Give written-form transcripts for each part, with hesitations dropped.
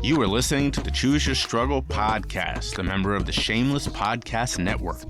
You are listening to the Choose Your Struggle podcast, a member of the Shameless Podcast Network.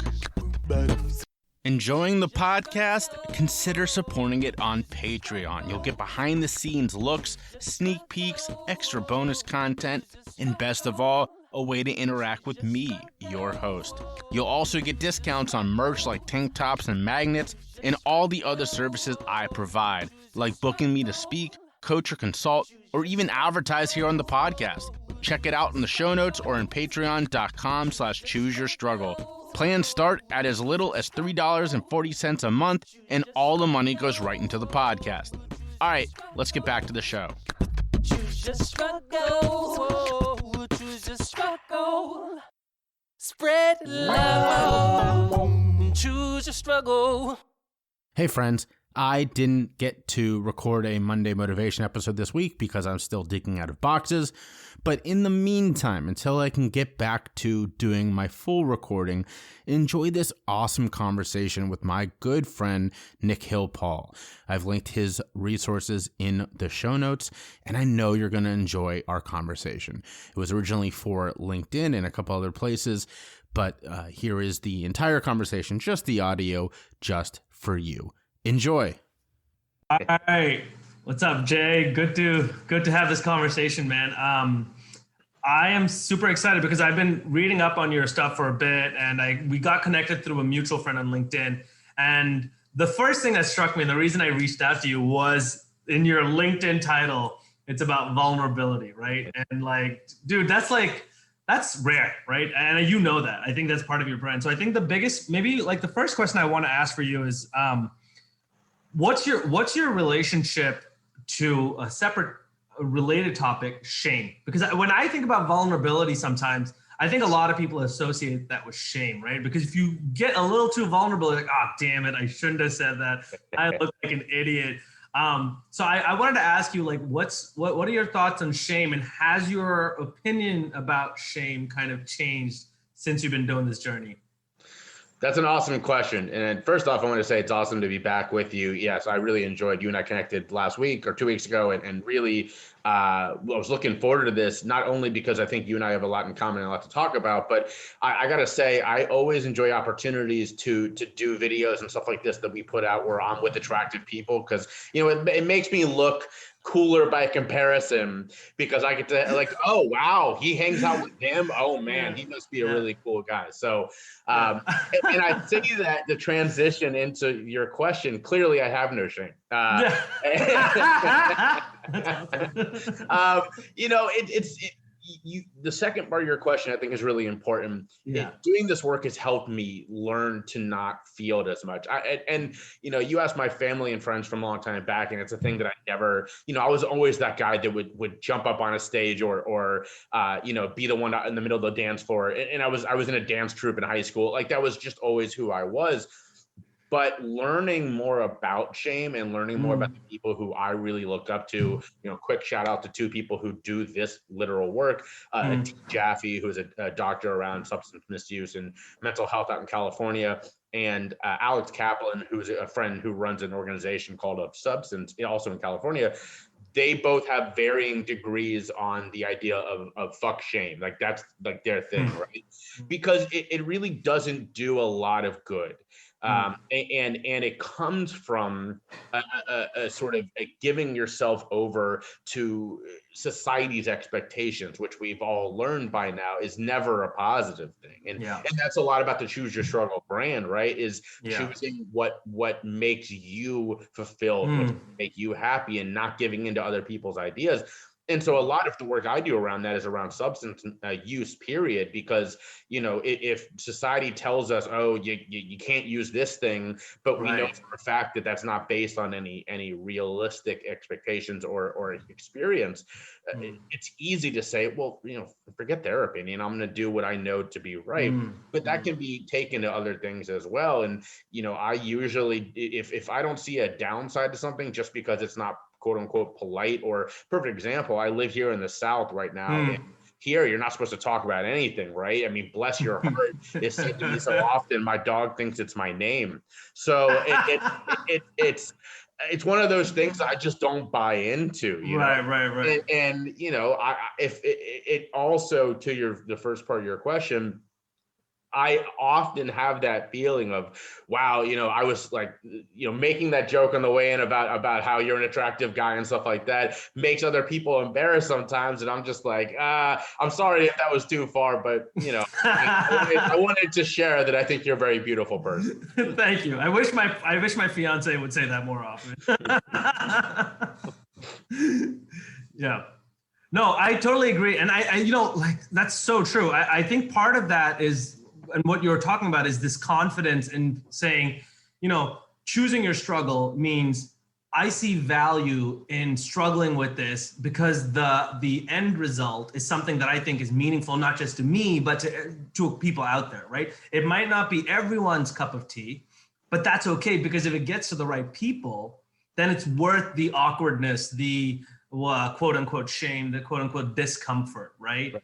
Enjoying the podcast? Consider supporting it on Patreon. You'll get behind-the-scenes looks, sneak peeks, extra bonus content, and best of all, a way to interact with me, your host. You'll also get discounts on merch like tank tops and magnets, and all the other services I provide, like booking me to speak, coach or consult, or even advertise here on the podcast. Check it out in the show notes or in patreon.com/chooseyourstruggle. Plans start at as little as $3.40 a month, and all the money goes right into the podcast. All right, let's get back to the show. Choose your struggle. Choose your struggle. Spread love. Choose your struggle. Hey friends, I didn't get to record a Monday Motivation episode this week because I'm still digging out of boxes. But in the meantime, until I can get back to doing my full recording, enjoy this awesome conversation with my good friend, Nikhil Paul. I've linked his resources in the show notes, and I know you're going to enjoy our conversation. It was originally for LinkedIn and a couple other places, but here is the entire conversation, just the audio, just for you. Enjoy. All right. What's up, Jay? Good to have this conversation, man. I am super excited because I've been reading up on your stuff for a bit, and we got connected through a mutual friend on LinkedIn. And the first thing that struck me, and the reason I reached out to you, was in your LinkedIn title, it's about vulnerability, right? And like, dude, that's rare, right? And you know that. I think that's part of your brand. So I think the biggest, maybe like the first question I want to ask for you is, what's your relationship to a separate related topic, shame? Because when I think about vulnerability, sometimes I think a lot of people associate that with shame, right? Because if you get a little too vulnerable, like, oh, damn it, I shouldn't have said that. I look like an idiot. So I wanted to ask you, like, what are your thoughts on shame, and has your opinion about shame kind of changed since you've been doing this journey? That's an awesome question. And first off, I want to say it's awesome to be back with you. Yes, I really enjoyed you and I connected last week or 2 weeks ago, and really I was looking forward to this, not only because I think you and I have a lot in common and a lot to talk about, but I got to say, I always enjoy opportunities to do videos and stuff like this that we put out where I'm with attractive people, because, you know, it makes me look cooler by comparison, because I get to like, oh, wow, he hangs out with him. Oh man, he must be a really cool guy. So, and I say that the transition into your question, clearly I have no shame. You know, the second part of your question, I think, is really important. Yeah. Doing this work has helped me learn to not feel it as much. And you know, you asked my family and friends from a long time back, and it's a thing that I never, you know, I was always that guy that would jump up on a stage or you know, be the one out in the middle of the dance floor. And I was in a dance troupe in high school. Like, that was just always who I was. But learning more about shame and learning more about the people who I really look up to, you know, quick shout out to two people who do this literal work. T. Jaffe, who's a doctor around substance misuse and mental health out in California, and Alex Kaplan, who's a friend who runs an organization called Of Substance, also in California. They both have varying degrees on the idea of fuck shame. Like, that's like their thing, right? Because it really doesn't do a lot of good. And it comes from a sort of giving yourself over to society's expectations, which we've all learned by now is never a positive thing. And that's a lot about the Choose Your Struggle brand, right? Is choosing what makes you fulfilled, what make you happy, and not giving into other people's ideas. And so a lot of the work I do around that is around substance use, period, because, you know, if society tells us, oh, you can't use this thing, but we know for a fact that that's not based on any realistic expectations or experience, it's easy to say, well, you know, forget their opinion. I'm going to do what I know to be right. But that can be taken to other things as well. And, you know, I usually, if I don't see a downside to something just because it's not quote unquote polite, or perfect example, I live here in the South right now. And here, you're not supposed to talk about anything, right? I mean, bless your heart. It's said to me so often, my dog thinks it's my name. So it's it's one of those things I just don't buy into, you know? Right. And you know, if it also to the first part of your question, I often have that feeling of, wow, you know, I was like, you know, making that joke on the way in about how you're an attractive guy and stuff like that makes other people embarrassed sometimes. And I'm just like, I'm sorry if that was too far, but you know, I wanted to share that I think you're a very beautiful person. Thank you. I wish my fiance would say that more often. Yeah. No, I totally agree. And I you know, like that's so true. I think part of that is, and what you're talking about is this confidence in saying, you know, choosing your struggle means I see value in struggling with this because the end result is something that I think is meaningful, not just to me, but to people out there, right? It might not be everyone's cup of tea, but that's okay, because if it gets to the right people, then it's worth the awkwardness, the quote unquote shame, the quote unquote discomfort, right?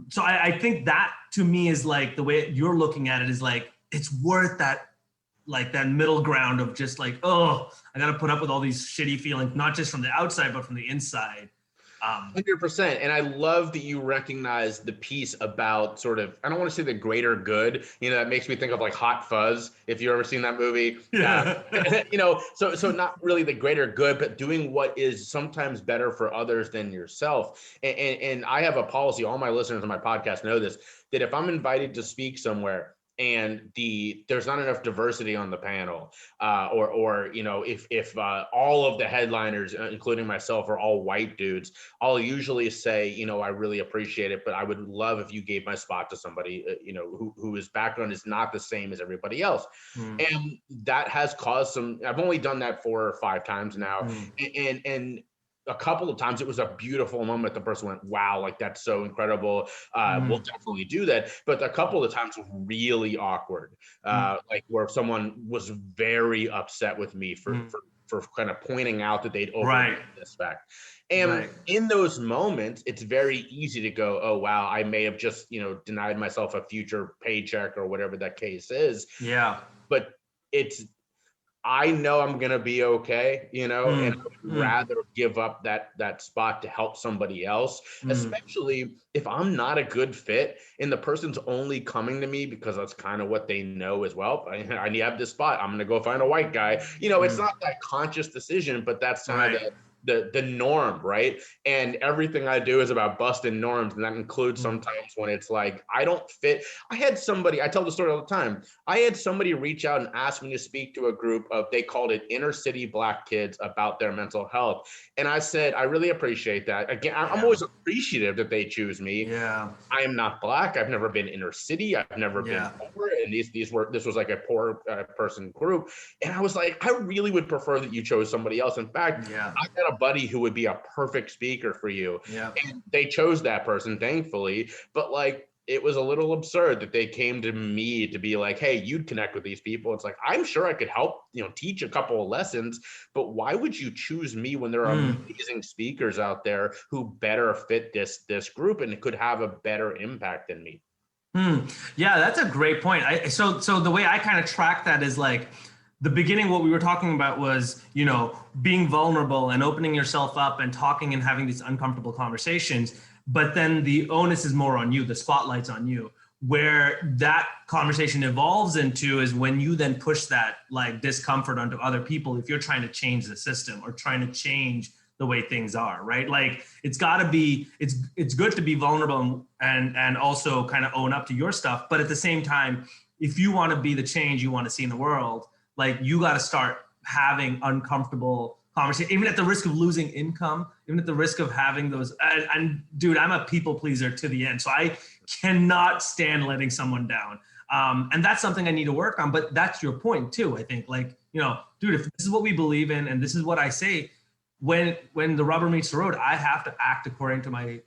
So I think that to me is like the way you're looking at it is like, it's worth that, like that middle ground of just like, oh, I got to put up with all these shitty feelings, not just from the outside, but from the inside. 100%. And I love that you recognize the piece about sort of, I don't want to say the greater good, you know, that makes me think of like Hot Fuzz, if you've ever seen that movie. Yeah. You know, so not really the greater good, but doing what is sometimes better for others than yourself. And I have a policy, all my listeners on my podcast know this, that if I'm invited to speak somewhere and there's not enough diversity on the panel, or you know, if all of the headliners, including myself, are all white dudes, I'll usually say, you know, I really appreciate it, but I would love if you gave my spot to somebody, you know, whose background is not the same as everybody else. And that has caused some. I've only done that 4 or 5 times now, and a couple of times it was a beautiful moment. The person went, wow, like that's so incredible. We'll definitely do that. But a couple of times were really awkward, like where someone was very upset with me for kind of pointing out that they'd overlooked this fact. And in those moments, it's very easy to go, oh, wow, I may have just, you know, denied myself a future paycheck or whatever that case is. Yeah. But I know I'm going to be okay, you know, and I would rather give up that spot to help somebody else, especially if I'm not a good fit and the person's only coming to me because that's kind of what they know as well. I need to have this spot. I'm going to go find a white guy. You know, it's not that conscious decision, but that's kind of the norm, right? And everything I do is about busting norms, and that includes sometimes when it's like I don't fit. I had somebody, I tell the story all the time, I had somebody reach out and ask me to speak to a group of, they called it inner city Black kids, about their mental health. And I said, I really appreciate that. Again, I'm always appreciative that they choose me. Yeah. I am not Black. I've never been inner city. I've never been poor. And this was like a poor person group. And I was like, I really would prefer that you chose somebody else. In fact, I got a buddy who would be a perfect speaker for you. And they chose that person, thankfully. But like, it was a little absurd that they came to me to be like, hey, you'd connect with these people. It's like, I'm sure I could help, you know, teach a couple of lessons, but why would you choose me when there are amazing speakers out there who better fit this group and could have a better impact than me? Yeah, that's a great point. So the way I kind of track that is like, the beginning, what we were talking about was, you know, being vulnerable and opening yourself up and talking and having these uncomfortable conversations. But then the onus is more on you, the spotlight's on you. Where that conversation evolves into is when you then push that like discomfort onto other people if you're trying to change the system or trying to change the way things are, right? Like it's gotta be, it's good to be vulnerable and also kind of own up to your stuff. But at the same time, if you want to be the change you want to see in the world, like you got to start having uncomfortable conversation, even at the risk of losing income, even at the risk of having those. And dude, I'm a people pleaser to the end. So I cannot stand letting someone down. And that's something I need to work on. But that's your point too. I think like, you know, dude, if this is what we believe in and this is what I say, when the rubber meets the road, I have to act according to my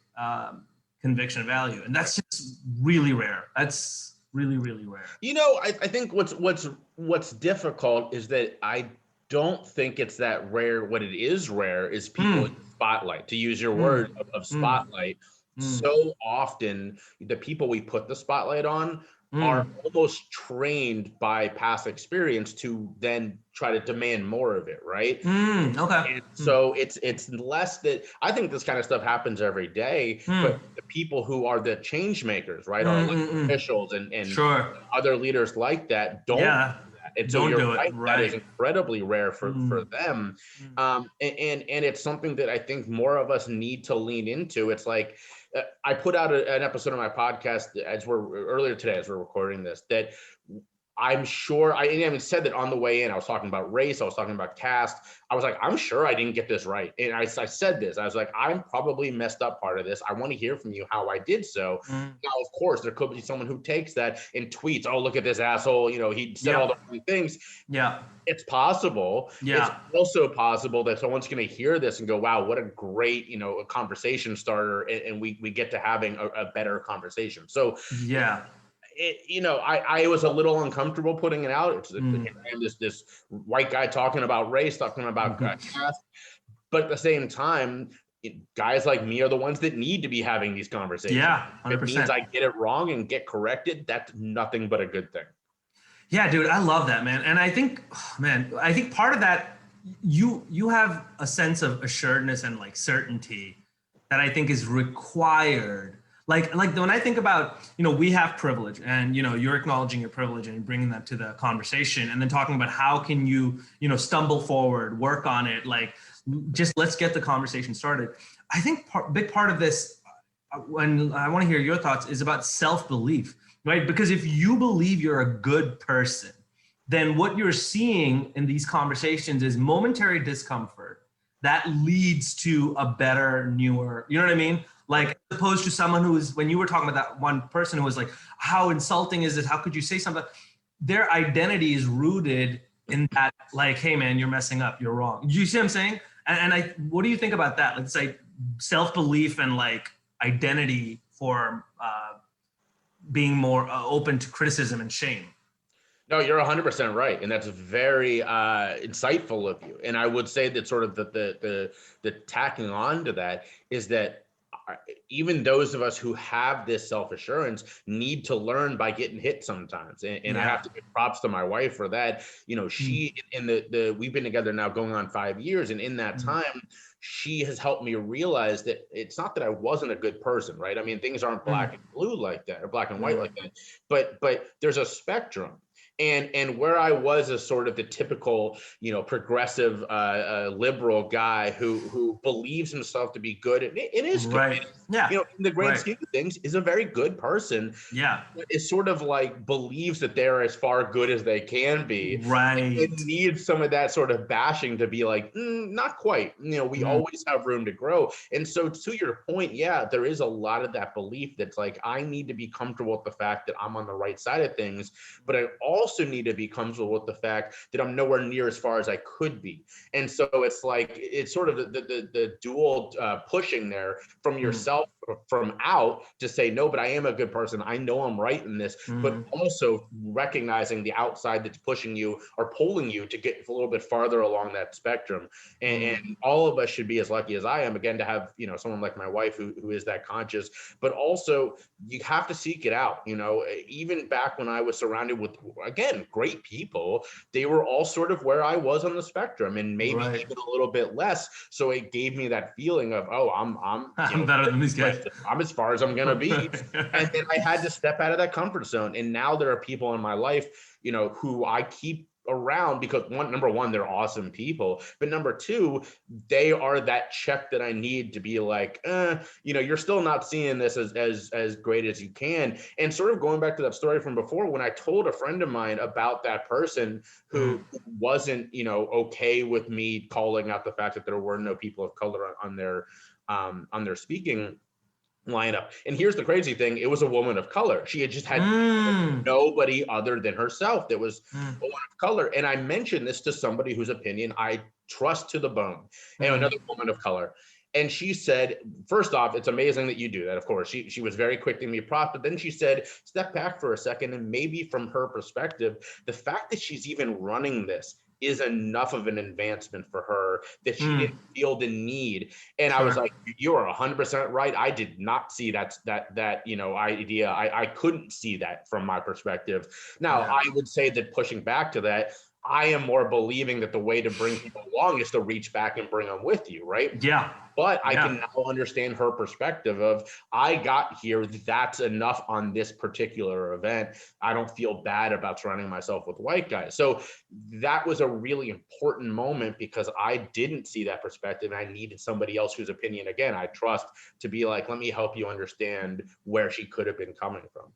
conviction value. And that's just really rare. That's really, really rare. You know, I think what's difficult is that I don't think it's that rare. What it is rare is people in spotlight, to use your word of spotlight. So often the people we put the spotlight on are almost trained by past experience to then try to demand more of it, right? Okay. And so it's less that I think this kind of stuff happens every day, but the people who are the change makers, right, our elected officials and Sure. other leaders like that don't Yeah. do that. And so Don't you're do it. right, that is Right. incredibly rare for them. And it's something that I think more of us need to lean into. It's like I put out an episode of my podcast earlier today as we're recording this, that I'm sure I even said that on the way in. I was talking about race. I was talking about caste. I was like, I'm sure I didn't get this right. And I said this. I was like, I'm probably messed up part of this. I want to hear from you how I did so. Now, of course, there could be someone who takes that and tweets, oh, look at this asshole. You know, he said all the wrong things. Yeah. It's possible. Yeah. It's also possible that someone's going to hear this and go, wow, what a great, a conversation starter. And we get to having a better conversation. So yeah. I was a little uncomfortable putting it out. It's this white guy talking about race, talking about caste, but at the same time, guys like me are the ones that need to be having these conversations. Yeah, 100%. If it means I get it wrong and get corrected, that's nothing but a good thing. Yeah, dude, I love that, man. And I think, I think part of that, you have a sense of assuredness and like certainty that I think is required. Like when I think about, we have privilege and, you're acknowledging your privilege and bringing that to the conversation and then talking about how can you, stumble forward, work on it, like just let's get the conversation started. I think big part of this, when I want to hear your thoughts, is about self-belief, right? Because if you believe you're a good person, then what you're seeing in these conversations is momentary discomfort that leads to a better, newer, you know what I mean? Like, as opposed to someone who is, when you were talking about that one person who was like, how insulting is this? How could you say something? Their identity is rooted in that, like, hey man, you're messing up, you're wrong. You see what I'm saying? And what do you think about that? Like, it's like self-belief and like identity for being more open to criticism and shame. No, you're 100% right, and that's very insightful of you. And I would say that sort of the tacking on to that is that even those of us who have this self-assurance need to learn by getting hit sometimes. And I have to give props to my wife for that. She in we've been together now going on 5 years, and in that time, she has helped me realize that it's not that I wasn't a good person, right? I mean, things aren't black and blue like that, or black and white like that, but there's a spectrum. And where I was as sort of the typical, progressive, liberal guy who believes himself to be good, and it is good. Right. Yeah. In the grand scheme of things, is a very good person. Yeah. Is sort of like believes that they're as far good as they can be. Right. It needs some of that sort of bashing to be like, not quite. We always have room to grow. And so to your point, yeah, there is a lot of that belief that's like, I need to be comfortable with the fact that I'm on the right side of things, but I also need to be comfortable with the fact that I'm nowhere near as far as I could be. And so it's like, it's sort of the dual pushing there from yourself, from out, to say, no, but I am a good person. I know I'm right in this, but also recognizing the outside that's pushing you or pulling you to get a little bit farther along that spectrum. And all of us should be as lucky as I am, again, to have, someone like my wife who is that conscious, but also you have to seek it out. Even back when I was surrounded with, again, great people, they were all sort of where I was on the spectrum, and maybe even a little bit less. So it gave me that feeling of, oh, I'm better than these guys. I'm as far as I'm gonna be. And then I had to step out of that comfort zone. And now there are people in my life, who I keep around because number one, they're awesome people, but number two, they are that check that I need to be like, you're still not seeing this as great as you can. And sort of going back to that story from before, when I told a friend of mine about that person who wasn't, okay with me calling out the fact that there were no people of color on their speaking lineup. And here's the crazy thing. It was a woman of color. She had just had nobody other than herself that was a woman of color. And I mentioned this to somebody whose opinion I trust to the bone, and another woman of color. And she said, first off, it's amazing that you do that. Of course, she was very quick to give me props, but then she said, step back for a second. And maybe from her perspective, the fact that she's even running this is enough of an advancement for her that she didn't feel the need. And I was like, you are 100% right. I did not see that idea. I couldn't see that from my perspective. Now, I would say that pushing back to that, I am more believing that the way to bring people along is to reach back and bring them with you, right? Yeah. But I can now understand her perspective of, I got here, that's enough on this particular event. I don't feel bad about surrounding myself with white guys. So that was a really important moment because I didn't see that perspective and I needed somebody else whose opinion, again, I trust, to be like, let me help you understand where she could have been coming from.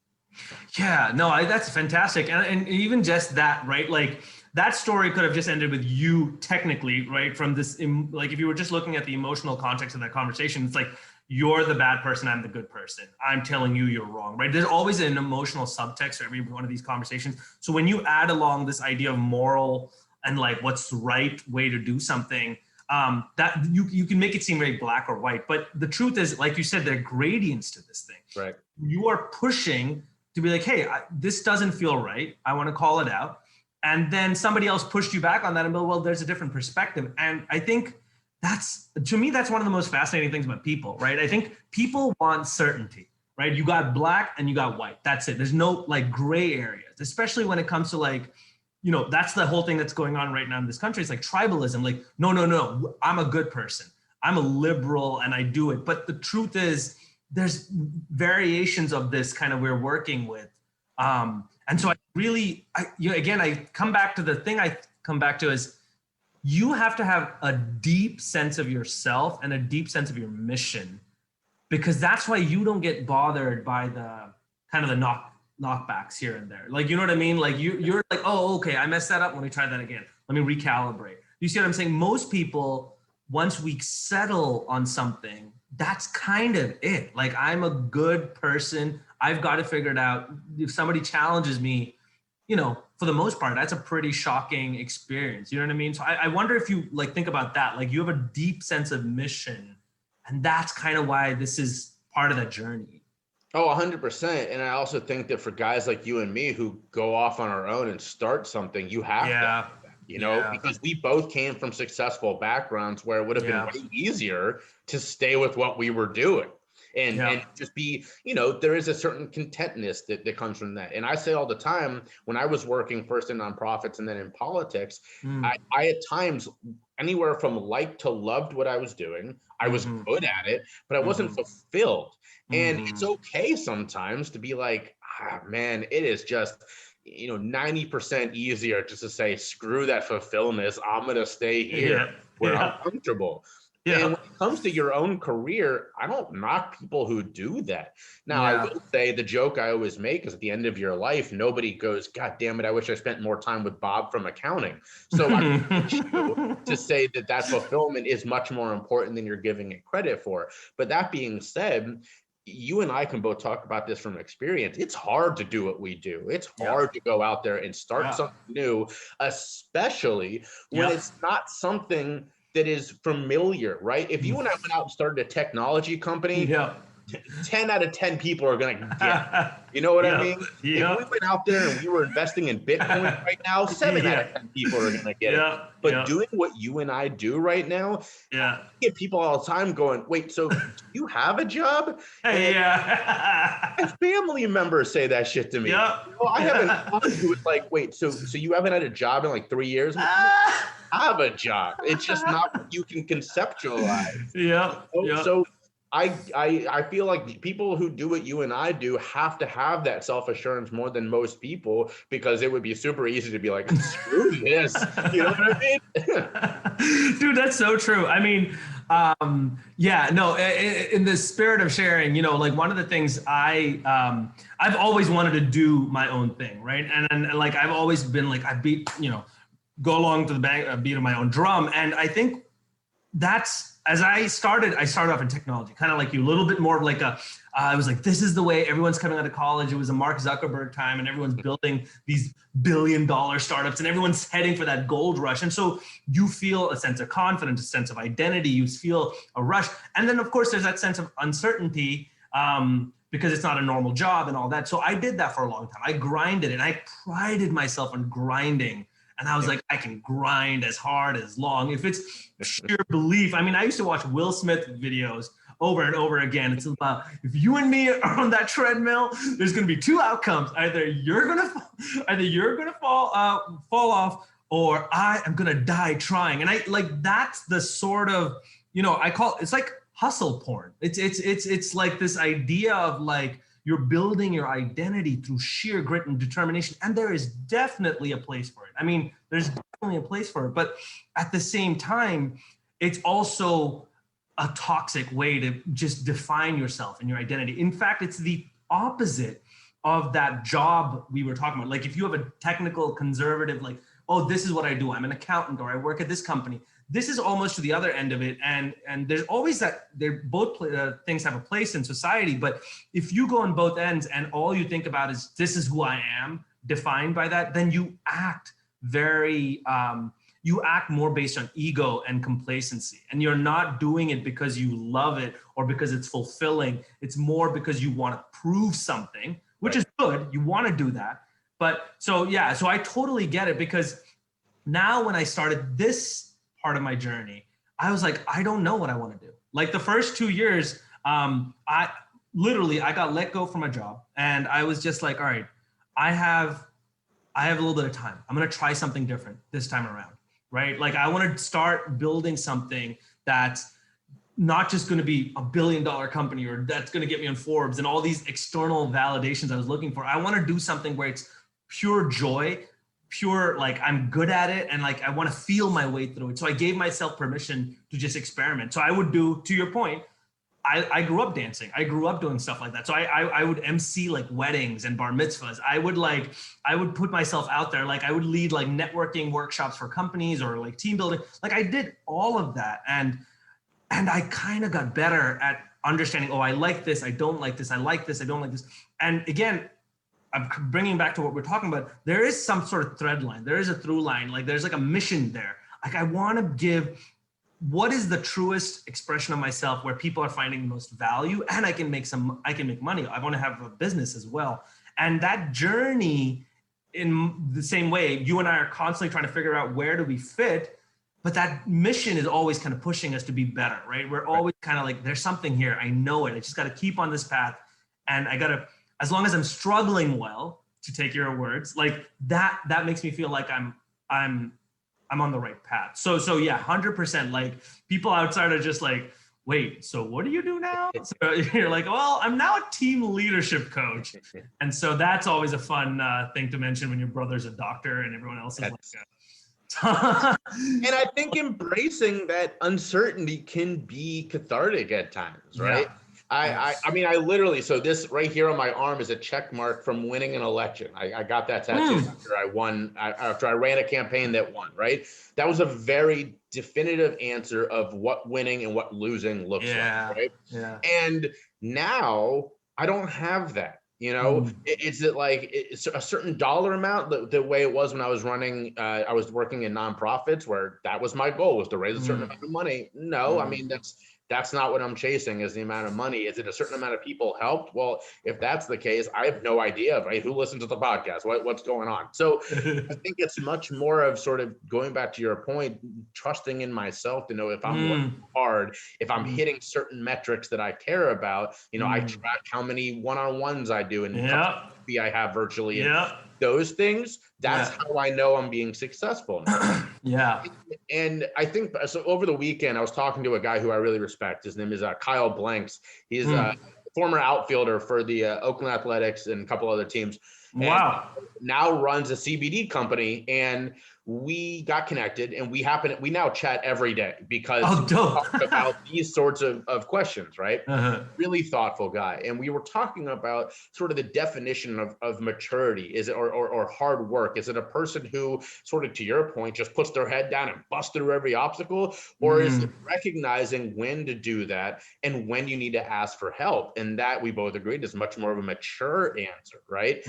Yeah, no, that's fantastic. And even just that, right? Like that story could have just ended with you technically, right? From this, like if you were just looking at the emotional context of that conversation, it's like, you're the bad person, I'm the good person. I'm telling you you're wrong, right? There's always an emotional subtext to every one of these conversations. So when you add along this idea of moral and like what's the right way to do something, that you can make it seem very black or white. But the truth is, like you said, there are gradients to this thing. Right. You are pushing to be like, hey, this doesn't feel right. I want to call it out. And then somebody else pushed you back on that and be like, well, there's a different perspective. And I think to me, that's one of the most fascinating things about people, right? I think people want certainty, right? You got black and you got white. That's it. There's no like gray areas, especially when it comes to like, that's the whole thing that's going on right now in this country. It's like tribalism, like, no, I'm a good person. I'm a liberal and I do it. But the truth is, there's variations of this kind of we're working with. And so I come back to the thing I come back to is you have to have a deep sense of yourself and a deep sense of your mission, because that's why you don't get bothered by the kind of the knockbacks here and there. Like, you know what I mean? Like you're like, oh, okay, I messed that up. Let me try that again. Let me recalibrate. You see what I'm saying? Most people, once we settle on something, that's kind of it. Like, I'm a good person. I've got it figured out. If somebody challenges me, for the most part, that's a pretty shocking experience. You know what I mean? So I wonder if you like think about that. Like, you have a deep sense of mission, and that's kind of why this is part of that journey. Oh, 100%. And I also think that for guys like you and me who go off on our own and start something, you have to. Because we both came from successful backgrounds where it would have been way easier to stay with what we were doing and just be, there is a certain contentness that comes from that. And I say all the time, when I was working first in nonprofits and then in politics, I at times anywhere from liked to loved what I was doing. I was good at it, but I wasn't fulfilled. And it's okay sometimes to be like, man, it is just 90% easier just to say, screw that fulfillment. I'm going to stay here where I'm comfortable. Yeah. And when it comes to your own career, I don't knock people who do that. Now, I will say the joke I always make is at the end of your life, nobody goes, God damn it, I wish I spent more time with Bob from accounting. So I want you to say that fulfillment is much more important than you're giving it credit for. But that being said, you and I can both talk about this from experience. It's hard to do what we do. It's hard to go out there and start something new, especially when it's not something that is familiar, right? If you and I went out and started a technology company, 10 out of 10 people are going to get it. You know what I mean? If we went out there and we were investing in Bitcoin right now, 7 out of 10 people are going to get it. But doing what you and I do right now, I get people all the time going, wait, so do you have a job? And family members say that shit to me. I have an aunt who was like, wait, so you haven't had a job in like 3 years? I have a job. It's just not what you can conceptualize. So I feel like people who do what you and I do have to have that self-assurance more than most people, because it would be super easy to be like, screw this. You know what I mean? Dude, that's so true. I mean, in the spirit of sharing, like one of the things I've always wanted to do my own thing, right? And like, I've always been like, go along to the beat of my own drum. And I think that's, as I started off in technology, kind of like you, a little bit more of like I was like, this is the way everyone's coming out of college. It was a Mark Zuckerberg time and everyone's building these billion-dollar startups and everyone's heading for that gold rush. And so you feel a sense of confidence, a sense of identity, you feel a rush. And then of course there's that sense of uncertainty because it's not a normal job and all that. So I did that for a long time. I grinded and I prided myself on grinding. And I was like, I can grind as hard, as long. If it's sheer belief. I mean, I used to watch Will Smith videos over and over again. It's about, if you and me are on that treadmill, there's going to be two outcomes. Either you're going to fall off, or I am going to die trying. And I like, that's the sort of, I call it's like hustle porn. It's like this idea of like, you're building your identity through sheer grit and determination. And there is definitely a place for it. I mean, there's definitely a place for it. But at the same time, it's also a toxic way to just define yourself and your identity. In fact, it's the opposite of that job we were talking about. Like if you have a technical conservative, like, oh, this is what I do. I'm an accountant, or I work at this company. This is almost to the other end of it. And there's always that, they're both things have a place in society. But if you go on both ends and all you think about is, this is who I am, defined by that, then you act you act more based on ego and complacency. And you're not doing it because you love it or because it's fulfilling. It's more because you want to prove something, which is good. You want to do that. But so I totally get it, because now when I started this part of my journey, I was like, I don't know what I want to do. Like the first 2 years, I got let go from a job, and I was just like, all right, I have a little bit of time. I'm going to try something different this time around, right? Like I want to start building something that's not just going to be $1 billion company, or that's going to get me on Forbes and all these external validations I was looking for. I want to do something where it's pure joy, pure, like I'm good at it, and like I want to feel my way through it. So I gave myself permission to just experiment. So I would do, to your point, I grew up dancing. I grew up doing stuff like that. So I would MC like weddings and bar mitzvahs. I would put myself out there. Like I would lead like networking workshops for companies or like team building. Like I did all of that. And I kind of got better at understanding, oh, I like this, I don't like this, I like this, I don't like this. And again, I'm bringing back to what we're talking about. There is some sort of thread line. There is a through line. Like there's like a mission there. Like I want to give, what is the truest expression of myself where people are finding the most value, and I can make money. I want to have a business as well. And that journey, in the same way, you and I are constantly trying to figure out where do we fit, but that mission is always kind of pushing us to be better, right? We're always kind of like, there's something here. I know it. I just got to keep on this path. And I got to, as long as I'm struggling well, to take your words, like that makes me feel like I'm on the right path. So yeah, 100%. Like people outside are just like, wait, so what do you do now? So you're like, well, I'm now a team leadership coach. And so that's always a fun thing to mention when your brother's a doctor and everyone else is like, and I think embracing that uncertainty can be cathartic at times, right? Yeah. I mean, I literally, so this right here on my arm is a check mark from winning an election. I got that tattoo after I ran a campaign that won, right? That was a very definitive answer of what winning and what losing looks like, right? Yeah. And now I don't have that. Is it like it's a certain dollar amount the way it was when I was running, I was working in nonprofits where that was my goal, was to raise a certain amount of money. No, I mean, that's not what I'm chasing, is the amount of money. Is it a certain amount of people helped? Well, if that's the case, I have no idea, right? Who listens to the podcast? What's going on? So I think it's much more of sort of going back to your point, trusting in myself to know if I'm working hard, if I'm hitting certain metrics that I care about. I track how many one-on-ones I do and I have virtually. And those things, that's how I know I'm being successful now. And I think, so over the weekend, I was talking to a guy who I really respect. His name is Kyle Blanks. He's a former outfielder for the Oakland Athletics and a couple other teams. Wow. Now runs a CBD company, and we got connected, and we now chat every day because we talk about these sorts of questions, right? Really thoughtful guy. And we were talking about sort of the definition of maturity. Is it, or hard work? Is it a person who, sort of to your point, just puts their head down and busts through every obstacle? Or is it recognizing when to do that and when you need to ask for help? And that, we both agreed, is much more of a mature answer, right?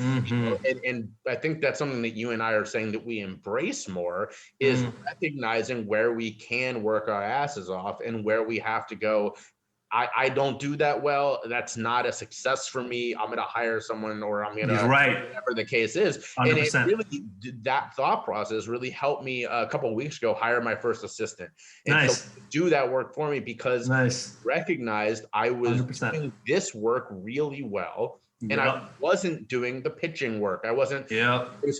And I think that's something that you and I are saying that we embrace more, is recognizing where we can work our asses off and where we have to go, I don't do that well. That's not a success for me. I'm going to hire someone, or I'm going to, whatever the case is. 100%. And it really, that thought process really helped me a couple of weeks ago hire my first assistant. And so do that work for me, because recognized I was 100%. doing this work really well. And I wasn't doing the pitching work. I was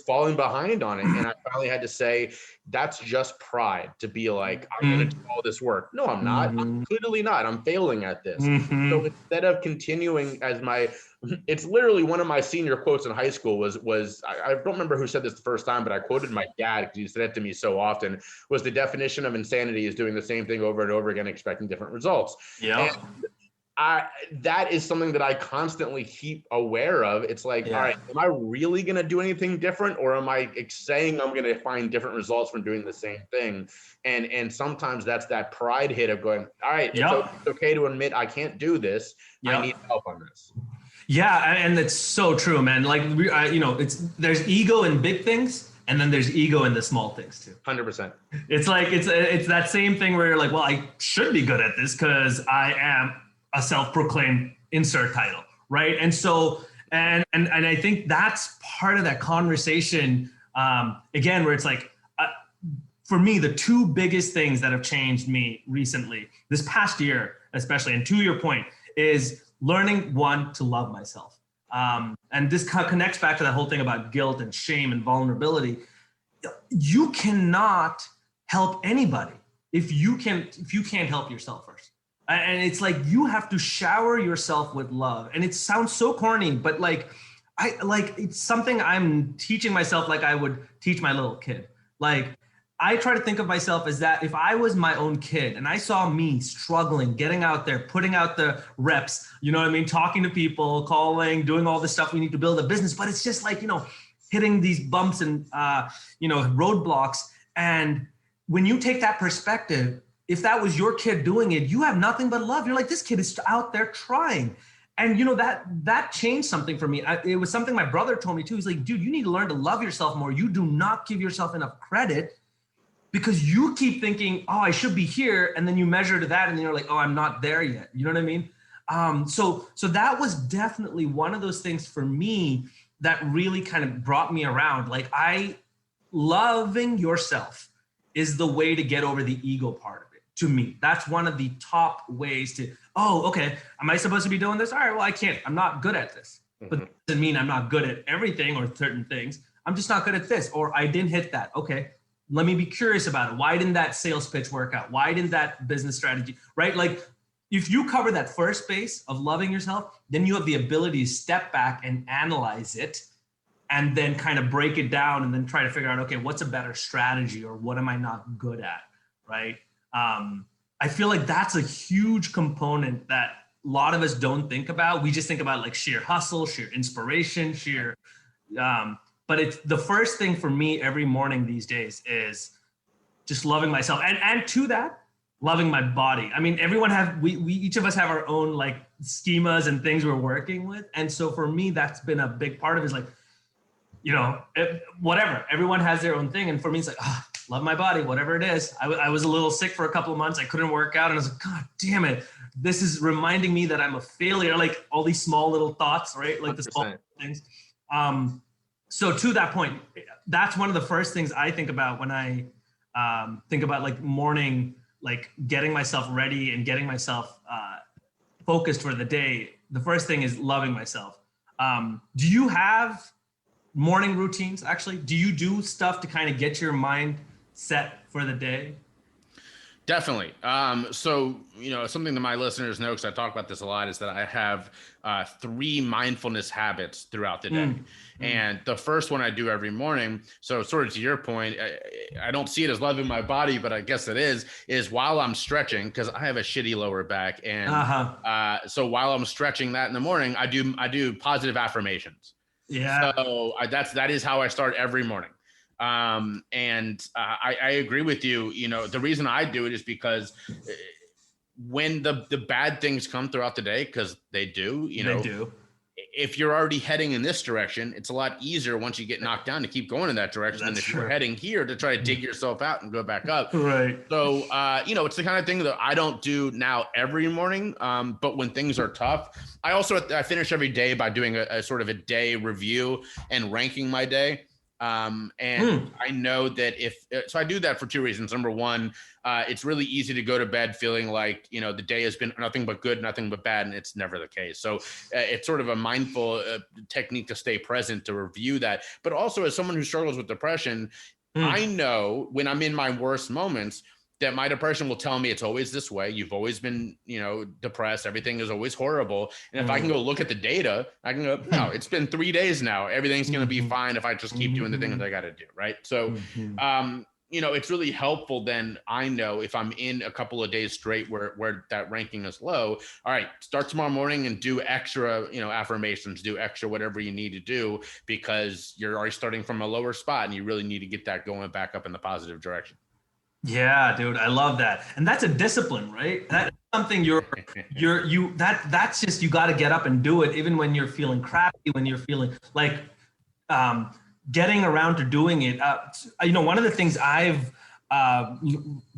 falling behind on it. And I finally had to say, that's just pride to be like, I'm going to do all this work. No, I'm not. I'm clearly not. I'm failing at this. So instead of continuing as it's literally one of my senior quotes in high school was I don't remember who said this the first time, but I quoted my dad because he said it to me so often, was the definition of insanity is doing the same thing over and over again, expecting different results. Yeah. That is something that I constantly keep aware of. It's like, all right, am I really going to do anything different, or am I saying I'm going to find different results from doing the same thing? And sometimes that's that pride hit of going, all right, it's okay to admit I can't do this. I need help on this. Yeah, and it's so true, man. Like, there's ego in big things, and then there's ego in the small things too. 100%. It's like it's that same thing where you're like, well, I should be good at this because I am a self-proclaimed insert title, right? And so, and I think that's part of that conversation, again, where it's like, for me, the two biggest things that have changed me recently, this past year, especially, and to your point, is learning, one, to love myself. And this connects back to that whole thing about guilt and shame and vulnerability. You cannot help anybody if you can't help yourself first. And it's like, you have to shower yourself with love. And it sounds so corny, but it's something I'm teaching myself, like I would teach my little kid. Like, I try to think of myself as that if I was my own kid and I saw me struggling, getting out there, putting out the reps, you know what I mean? Talking to people, calling, doing all the stuff we need to build a business, but it's just like, hitting these bumps and, roadblocks. And when you take that perspective, if that was your kid doing it, you have nothing but love. You're like, this kid is out there trying. And that changed something for me. It was something my brother told me too. He's like, dude, you need to learn to love yourself more. You do not give yourself enough credit because you keep thinking, oh, I should be here. And then you measure to that and then you're like, oh, I'm not there yet. You know what I mean? So that was definitely one of those things for me that really kind of brought me around. Like, loving yourself is the way to get over the ego part of it. To me, that's one of the top ways to, oh, okay, am I supposed to be doing this? All right, well, I can't. I'm not good at this. But that doesn't mean I'm not good at everything or certain things. I'm just not good at this, or I didn't hit that. Okay, let me be curious about it. Why didn't that sales pitch work out? Why didn't that business strategy, right? Like, if you cover that first base of loving yourself, then you have the ability to step back and analyze it and then kind of break it down and then try to figure out, okay, what's a better strategy or what am I not good at, right? I feel like that's a huge component that a lot of us don't think about. We just think about like sheer hustle, sheer inspiration, but it's the first thing for me every morning these days is just loving myself. And to that, loving my body. I mean, we each of us have our own like schemas and things we're working with. And so for me, that's been a big part of it, is like, whatever, everyone has their own thing. And for me, it's like, love my body, whatever it is. I was a little sick for a couple of months. I couldn't work out. And I was like, God damn it. This is reminding me that I'm a failure. Like all these small little thoughts, right? Like 100%. The small things. So to that point, that's one of the first things I think about when I think about like morning, like getting myself ready and getting myself focused for the day. The first thing is loving myself. Do you have morning routines? Actually, do you do stuff to kind of get your mind set for the day? Definitely. So, something that my listeners know, because I talk about this a lot, is that I have 3 mindfulness habits throughout the day. And the first one I do every morning. So sort of to your point, I don't see it as loving my body, but I guess it is while I'm stretching, because I have a shitty lower back. And so while I'm stretching that in the morning, I do positive affirmations. Yeah. So that is how I start every morning. And I agree with you. The reason I do it is because when the bad things come throughout the day, because they do, they do. if you're already heading in this direction, it's a lot easier once you get knocked down to keep going in that direction than if you're heading here to try to dig yourself out and go back up. Right. So, it's the kind of thing that I don't do now every morning. But when things are tough, I finish every day by doing a sort of a day review and ranking my day. I know that so I do that for two reasons. Number one, it's really easy to go to bed feeling like, the day has been nothing but good, nothing but bad. And it's never the case. So it's sort of a mindful technique to stay present, to review that. But also as someone who struggles with depression, I know when I'm in my worst moments that my depression will tell me it's always this way. You've always been, depressed. Everything is always horrible. And if I can go look at the data, I can go, no, it's been 3 days now. Everything's going to be fine if I just keep doing the things I got to do. Right. So, it's really helpful. Then I know if I'm in a couple of days straight where that ranking is low, all right, start tomorrow morning and do extra, affirmations, do extra, whatever you need to do, because you're already starting from a lower spot and you really need to get that going back up in the positive direction. Yeah, dude, I love that. And that's a discipline, right? That's something that's just, you got to get up and do it. Even when you're feeling crappy, when you're feeling like, getting around to doing it. One of the things I've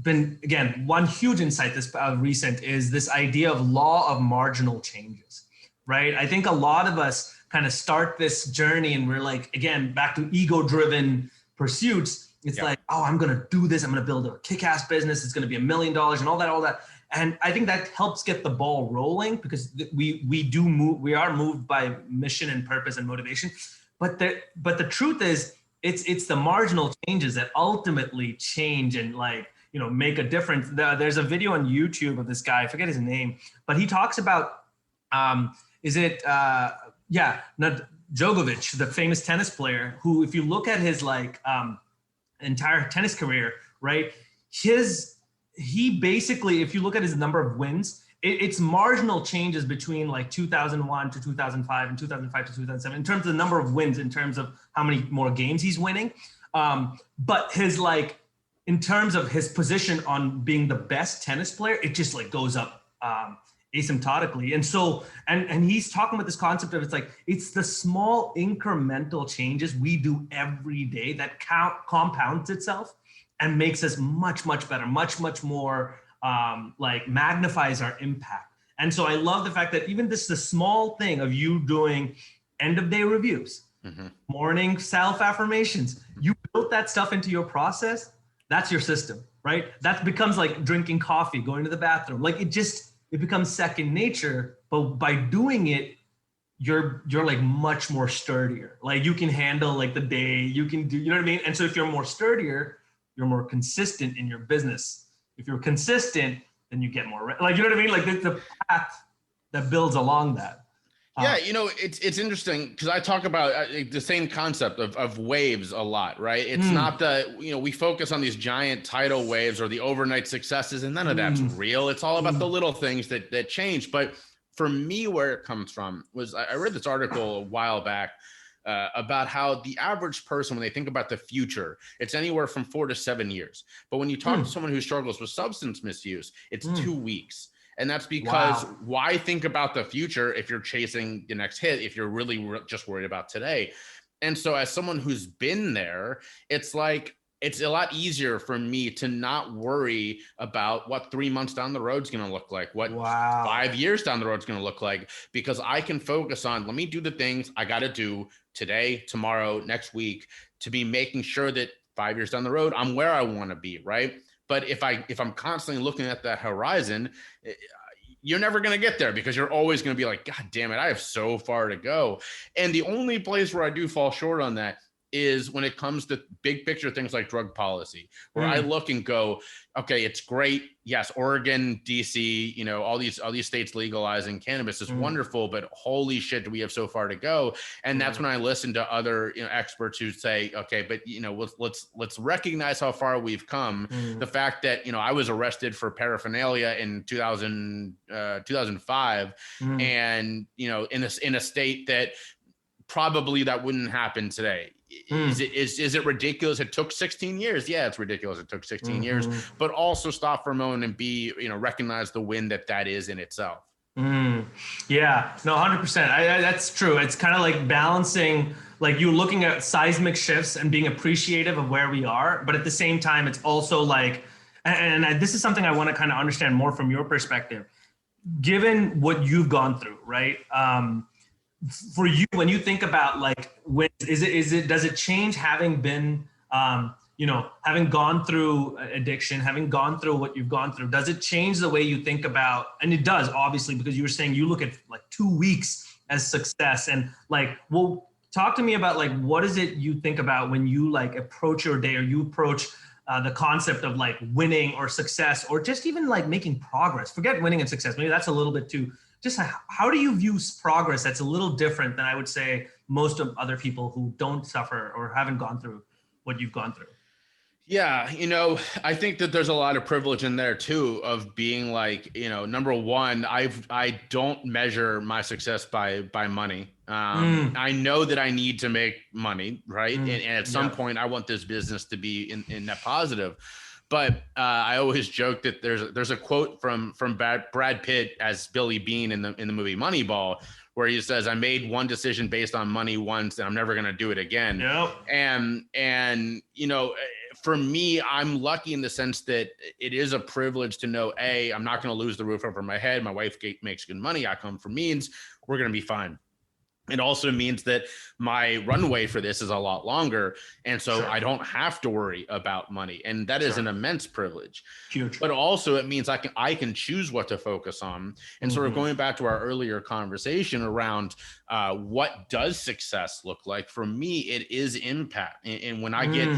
been, again, one huge insight this recent is this idea of law of marginal changes, right? I think a lot of us kind of start this journey and we're like, again, back to ego-driven pursuits. It's like, oh, I'm going to do this. I'm going to build a kick-ass business. It's going to be $1 million and all that. And I think that helps get the ball rolling because we are moved by mission and purpose and motivation. But the truth is it's the marginal changes that ultimately change and make a difference. There's a video on YouTube of this guy, I forget his name, but he talks about, Djokovic, the famous tennis player who, if you look at his entire tennis career, right? He basically, if you look at his number of wins, it's marginal changes between 2001 to 2005 and 2005 to 2007 in terms of the number of wins, in terms of how many more games he's winning. But his in terms of his position on being the best tennis player, it just goes up asymptotically. And so, and he's talking about this concept of it's the small incremental changes we do every day that compounds itself and makes us much, much better, much, much more magnifies our impact. And so I love the fact that even the small thing of you doing end of day reviews, morning self-affirmations, you built that stuff into your process. That's your system, right? That becomes like drinking coffee, going to the bathroom. It becomes second nature, but by doing it, you're much more sturdier. You can handle the day, you can do, you know what I mean? And so if you're more sturdier, you're more consistent in your business. If you're consistent, then you get more, you know what I mean? The path that builds along that. Yeah, it's interesting because I talk about the same concept of waves a lot, right? It's not we focus on these giant tidal waves or the overnight successes, and none of that's real. It's all about the little things that change. But for me, where it comes from was I read this article a while back about how the average person, when they think about the future, it's anywhere from 4 to 7 years. But when you talk to someone who struggles with substance misuse, it's 2 weeks. And that's because why think about the future if you're chasing the next hit, if you're really just worried about today? And so as someone who's been there, it's a lot easier for me to not worry about what 3 months down the road is going to look like, what 5 years down the road is going to look like, because I can focus on, let me do the things I got to do today, tomorrow, next week, to be making sure that 5 years down the road, I'm where I want to be, right? But if I'm constantly looking at that horizon, you're never going to get there because you're always going to be like, God damn it, I have so far to go. And the only place where I do fall short on that is when it comes to big picture things like drug policy, where I look and go, okay, it's great. Yes, Oregon, DC, all these states legalizing cannabis is wonderful, but holy shit, do we have so far to go? And that's when I listen to other experts who say, okay, but let's recognize how far we've come. The fact that I was arrested for paraphernalia in 2005, and in a state that probably that wouldn't happen today. Is it ridiculous? It took 16 years. Yeah, it's ridiculous. It took 16 years, but also stop for a moment and recognize the win that is in itself. Yeah, no, 100%. That's true. It's kind of like balancing, like you're looking at seismic shifts and being appreciative of where we are. But at the same time, it's also like, this is something I want to kind of understand more from your perspective, given what you've gone through, right? For you, when you think about like, does it change having been, having gone through addiction, having gone through what you've gone through, does it change the way you think about, and it does obviously, because you were saying you look at like 2 weeks as success, and like, well, talk to me about like, what is it you think about when you like approach your day, or you approach the concept of like winning or success, or just even like making progress? Forget winning and success. Maybe that's a little bit too, just how do you view progress that's a little different than I would say most of other people who don't suffer or haven't gone through what you've gone through? Yeah, I think that there's a lot of privilege in there too, of being like, number one, I don't measure my success by money. I know that I need to make money, right? And at some point, I want this business to be in net positive. But I always joke that there's a quote from Brad Pitt as Billy Bean in the movie Moneyball, where he says, "I made one decision based on money once, and I'm never going to do it again." Yep. And for me, I'm lucky in the sense that it is a privilege to know, I'm not going to lose the roof over my head. My wife makes good money. I come from means. We're going to be fine. It also means that my runway for this is a lot longer. And so I don't have to worry about money. And that is an immense privilege. Huge. But also it means I can choose what to focus on. And sort of going back to our earlier conversation around what does success look like? For me, it is impact. And when I get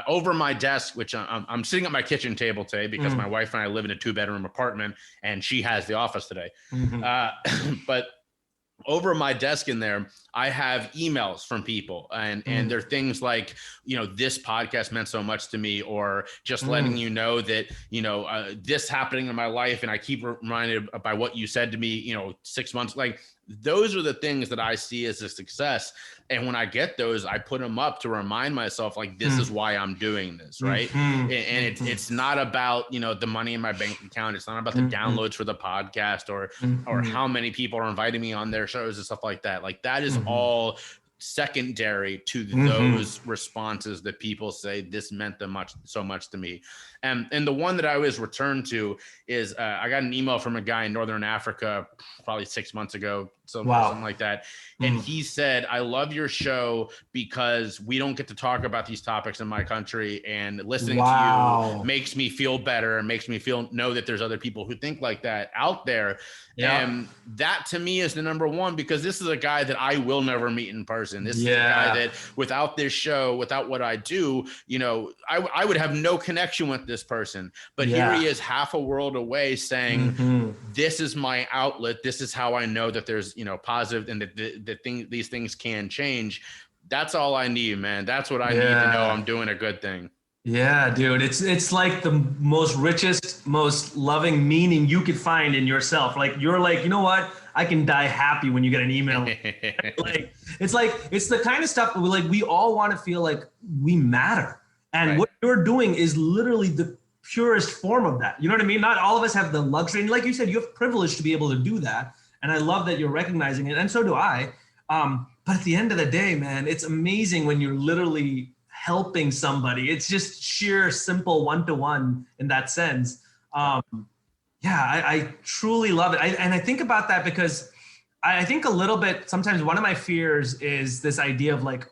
over my desk, which I'm sitting at my kitchen table today because my wife and I live in a 2-bedroom apartment and she has the office today. But over my desk in there, I have emails from people, and they're things like, this podcast meant so much to me, or just letting you know that, this happening in my life. And I keep reminded by what you said to me, 6 months, like those are the things that I see as a success. And when I get those, I put them up to remind myself, like, this is why I'm doing this. Right. And it's not about, the money in my bank account. It's not about the downloads for the podcast or how many people are inviting me on their shows and stuff like that. Like that is all secondary to those responses that people say this meant so much to me. And the one that I always return to is I got an email from a guy in Northern Africa probably 6 months ago, something like that. And he said, "I love your show because we don't get to talk about these topics in my country, and listening to you makes me feel better and makes me know that there's other people who think like that out there." And that to me is the number one, because this is a guy that I will never meet in person. This is a guy that without this show, without what I do, I would have no connection with this person. But here he is half a world away saying, this is my outlet. This is how I know that there's, positive and that these things can change. That's all I need, man. That's what I need to know I'm doing a good thing. Yeah, dude, it's like the most richest, most loving meaning you could find in yourself. Like you're like, you know what? I can die happy when you get an email. It's the kind of stuff we all want to feel like we matter. And what you're doing is literally the purest form of that. You know what I mean? Not all of us have the luxury. And like you said, you have privilege to be able to do that. And I love that you're recognizing it. And so do I. But at the end of the day, man, it's amazing when you're literally helping somebody. It's just sheer, simple one-to-one in that sense. I truly love it. And I think about that because I think a little bit, sometimes one of my fears is this idea of like,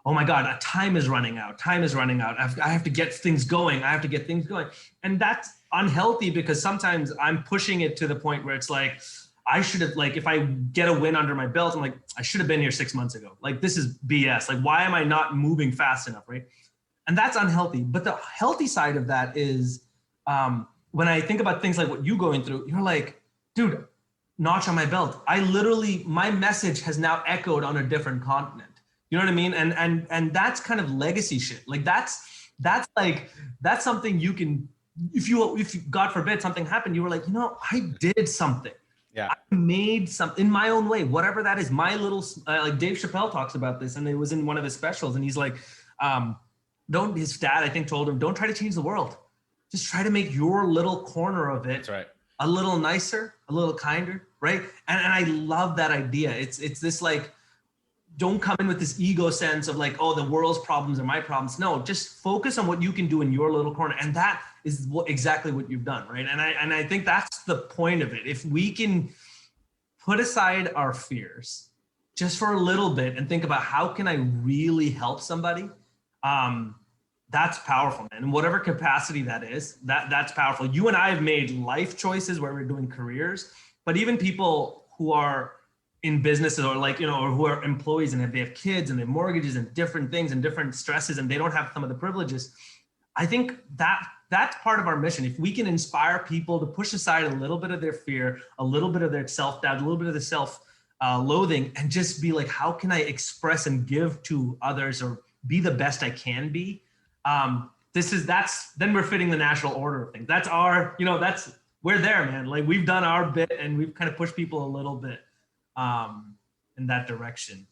oh my God, time is running out. I have to get things going. And that's unhealthy because sometimes I'm pushing it to the point where it's like, I should have, like, if I get a win under my belt, I'm like, I should have been here 6 months ago. Like, this is BS. Like, why am I not moving fast enough, right? And that's unhealthy. But the healthy side of that is when I think about things like what you're going through, you're like, dude, notch on my belt. My message has now echoed on a different continent. You know what I mean? And that's kind of legacy shit. Like, that's something you can, if God forbid something happened, you were like, I did something. Yeah. I made something in my own way, whatever that is. My little, like Dave Chappelle talks about this, and it was in one of his specials. And he's like, his dad, I think, told him, don't try to change the world. Just try to make your little corner of it. That's right. a little nicer, a little kinder, right? And I love that idea. It's this like, don't come in with this ego sense of like, oh, the world's problems are my problems. No, just focus on what you can do in your little corner. And that is exactly what you've done, right? And I think that's the point of it. If we can put aside our fears just for a little bit and think about how can I really help somebody, that's powerful, man. In whatever capacity that is, that's powerful. You and I have made life choices where we're doing careers, but even people who are in businesses or like, or who are employees and they have kids and they have mortgages and different things and different stresses and they don't have some of the privileges. I think that's part of our mission. If we can inspire people to push aside a little bit of their fear, a little bit of their self-doubt, a little bit of the self-loathing, and just be like, how can I express and give to others or be the best I can be? Then we're fitting the national order of things. That's our, we're there, man. Like we've done our bit and we've kind of pushed people a little bit in that direction.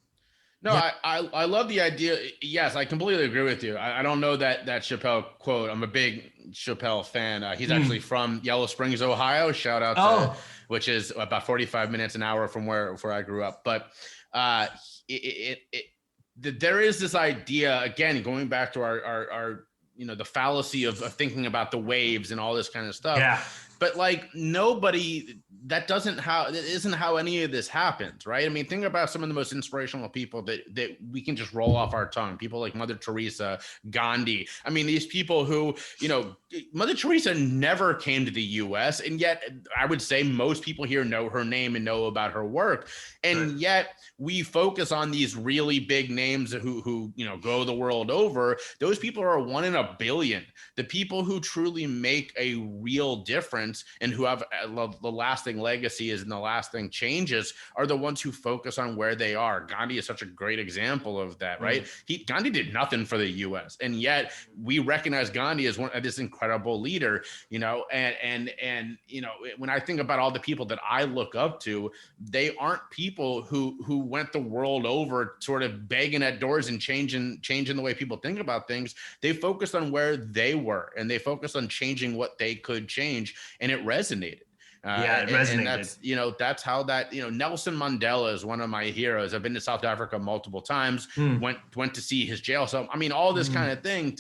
No, yeah. I love the idea. Yes, I completely agree with you. I don't know that Chappelle quote. I'm a big Chappelle fan. He's actually from Yellow Springs, Ohio. Shout out to, which is about 45 minutes an hour from where I grew up. But there is this idea, again, going back to our the fallacy of thinking about the waves and all this kind of stuff. Yeah. But like that isn't how any of this happens, right? I mean, think about some of the most inspirational people that we can just roll off our tongue. People like Mother Teresa, Gandhi. I mean, these people who, Mother Teresa never came to the US, and yet I would say most people here know her name and know about her work. And yet we focus on these really big names who go the world over. Those people are 1 in a billion. The people who truly make a real difference and who have the lasting legacies and the lasting changes are the ones who focus on where they are. Gandhi is such a great example of that, right? Gandhi did nothing for the US, and yet we recognize Gandhi as this incredible leader, and when I think about all the people that I look up to, they aren't people who went the world over sort of begging at doors and changing the way people think about things. They focused on where they were, and they focused on changing what they could change, and it resonated. It resonated. And that's how that, Nelson Mandela is one of my heroes. I've been to South Africa multiple times, went to see his jail. So, I mean, all this kind of thing.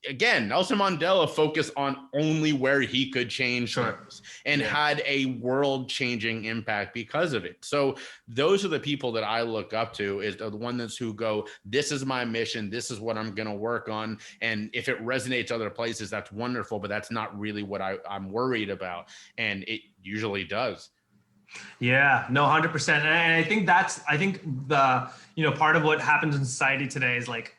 Again, Nelson Mandela focused on only where he could change things and had a world-changing impact because of it. So those are the people that I look up to, is the ones who go, this is my mission, this is what I'm going to work on. And if it resonates other places, that's wonderful, but that's not really what I'm worried about. And it usually does. Yeah, no, 100%. And I think the, part of what happens in society today is like,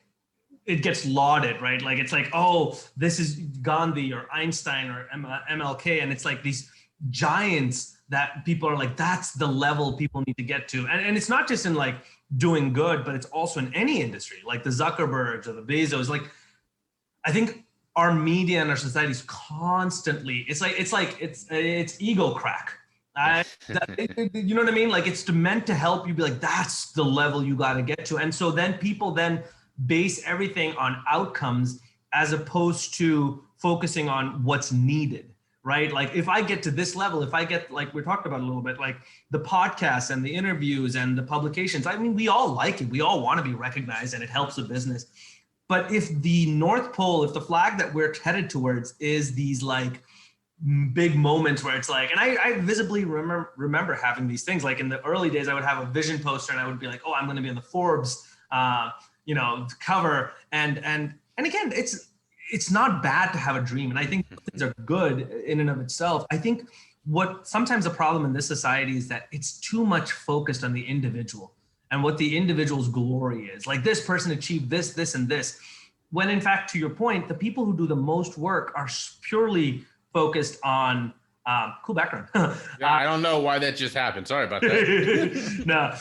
it gets lauded, right? Like, it's like, oh, this is Gandhi or Einstein or MLK. And it's like these giants that people are like, that's the level people need to get to. And it's not just in like doing good, but it's also in any industry, like the Zuckerbergs or the Bezos. Like, I think our media and our society is constantly, it's ego crack. You know what I mean? Like, it's meant to help you be like, that's the level you got to get to. And so then people base everything on outcomes as opposed to focusing on what's needed, right? Like, if I get to this level, if I get, like we talked about a little bit, like the podcasts and the interviews and the publications, I mean, we all like it. We all want to be recognized and it helps the business. But if the North Pole, if the flag that we're headed towards is these like big moments where it's like, and I visibly remember having these things, like in the early days, I would have a vision poster and I would be like, oh, I'm going to be in the Forbes, cover. And again, it's not bad to have a dream. And I think things are good in and of itself. I think what sometimes the problem in this society is that it's too much focused on the individual and what the individual's glory is. Like, this person achieved this, this, and this. When in fact, to your point, the people who do the most work are purely focused on cool background. Yeah, I don't know why that just happened. Sorry about that. No,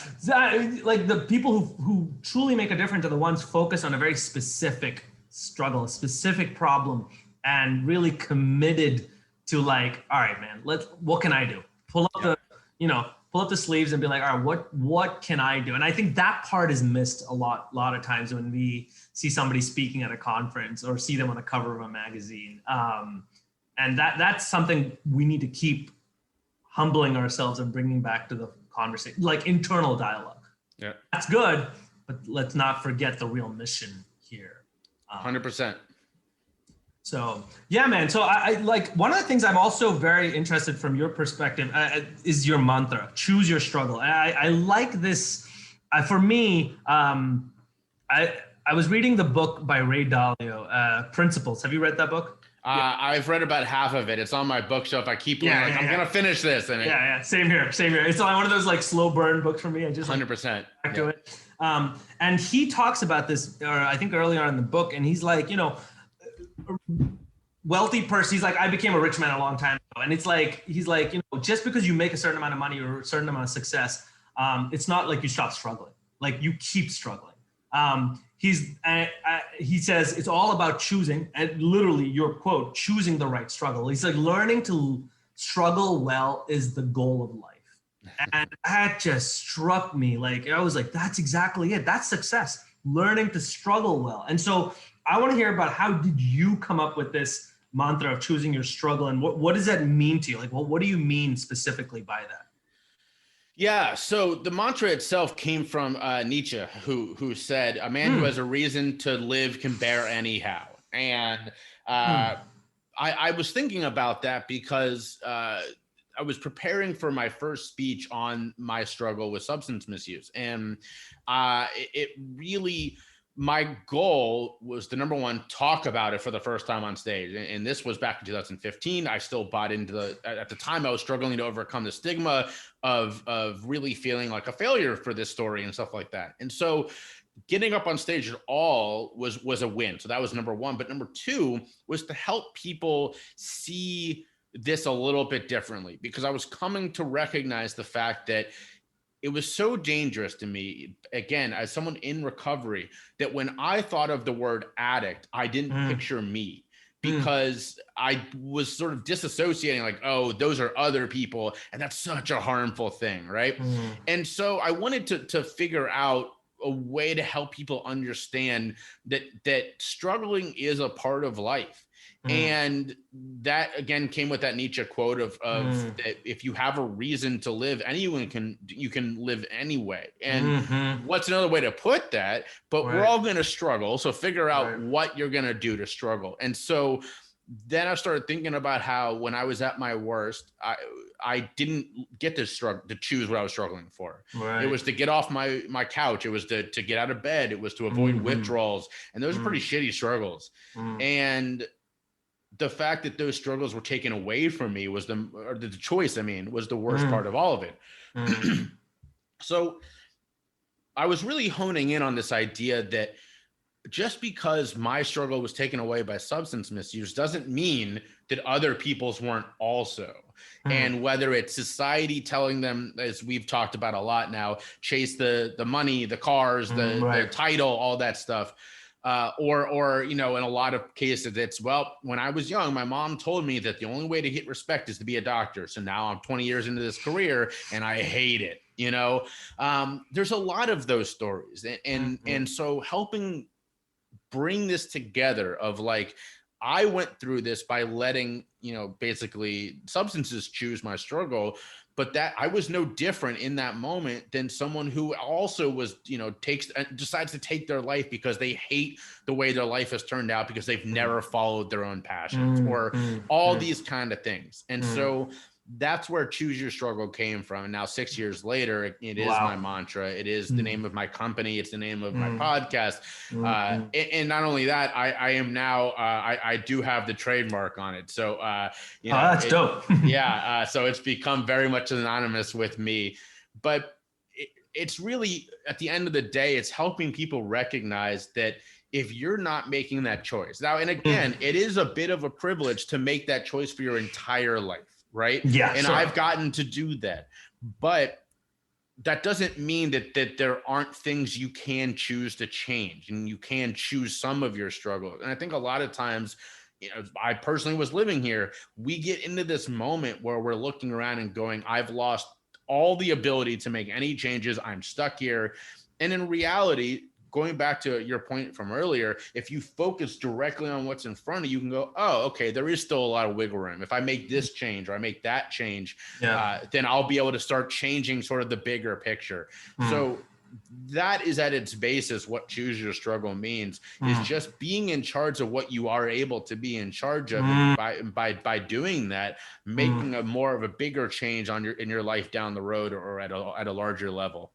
like the people who truly make a difference are the ones focused on a very specific struggle, a specific problem, and really committed to like, all right, man, what can I do? Pull up the sleeves and be like, all right, what can I do? And I think that part is missed a lot of times when we see somebody speaking at a conference or see them on the cover of a magazine. And that's something we need to keep humbling ourselves and bringing back to the conversation, like internal dialogue. Yeah. That's good, but let's not forget the real mission here. 100%. So yeah, man. So I like, one of the things I'm also very interested from your perspective is your mantra, choose your struggle. I like this. For me, I was reading the book by Ray Dalio, Principles. Have you read that book? I've read about half of it. It's on my bookshelf. I keep I'm gonna finish this. And Same here. It's one of those like slow burn books for me. I just 100% back to it. And he talks about this, or I think early on in the book, and he's like, wealthy person. He's like, I became a rich man a long time ago, and it's like, he's like, just because you make a certain amount of money or a certain amount of success, it's not like you stop struggling. Like you keep struggling. He says it's all about choosing, and literally your quote, choosing the right struggle. He's like, learning to struggle well is the goal of life. And that just struck me. Like, I was like, that's exactly it. That's success, learning to struggle well. And so I want to hear about, how did you come up with this mantra of choosing your struggle, and what does that mean to you? Like, what do you mean specifically by that? Yeah, so the mantra itself came from Nietzsche, who said, "A man who has a reason to live can bear anyhow." And I was thinking about that because I was preparing for my first speech on my struggle with substance misuse, and it really, my goal was to, number one, talk about it for the first time on stage. And this was back in 2015. I still bought into at the time, I was struggling to overcome the stigma of really feeling like a failure for this story and stuff like that. And so getting up on stage at all was a win. So that was number one. But number two was to help people see this a little bit differently, because I was coming to recognize the fact that it was so dangerous to me, again, as someone in recovery, that when I thought of the word addict, I didn't picture me, because I was sort of disassociating, like, oh, those are other people. And that's such a harmful thing, right? And so I wanted to figure out a way to help people understand that struggling is a part of life. And that, again, came with that Nietzsche quote of that if you have a reason to live, you can live anyway. And what's another way to put that? But we're all going to struggle. So figure out what you're going to do to struggle. And so then I started thinking about how when I was at my worst, I didn't get to choose what I was struggling for. It was to get off my couch. It was to get out of bed. It was to avoid withdrawals. And those are pretty shitty struggles. And the fact that those struggles were taken away from me was the choice, was the worst part of all of it. So I was really honing in on this idea that just because my struggle was taken away by substance misuse doesn't mean that other people's weren't also. And whether it's society telling them, as we've talked about a lot now, chase the money, the cars, the title, all that stuff. Or in a lot of cases, it's, well, when I was young, my mom told me that the only way to get respect is to be a doctor. So now I'm 20 years into this career and I hate it. There's a lot of those stories. And so helping bring this together of like, I went through this by letting, basically substances choose my struggle, but that I was no different in that moment than someone who also was, decides to take their life because they hate the way their life has turned out because they've never followed their own passions or all these kind of things. And so that's where choose your struggle came from. And now 6 years later, it is my mantra. It is the name of my company. It's the name of my podcast. And not only that, I am now, I do have the trademark on it. So, that's dope. So it's become very much synonymous with me, but it's really, at the end of the day, it's helping people recognize that if you're not making that choice now, and again, it is a bit of a privilege to make that choice for your entire life. Right. Yeah. And I've gotten to do that, but that doesn't mean that there aren't things you can choose to change, and you can choose some of your struggles. And I think a lot of times, I personally was living here. We get into this moment where we're looking around and going, I've lost all the ability to make any changes. I'm stuck here. And in reality, going back to your point from earlier, if you focus directly on what's in front of you, you can go, oh, okay, there is still a lot of wiggle room. If I make this change or I make that change, then I'll be able to start changing sort of the bigger picture. So that is at its basis what choose your struggle means, is just being in charge of what you are able to be in charge of. And by doing that, making a more of a bigger change in your life down the road, or at a larger level.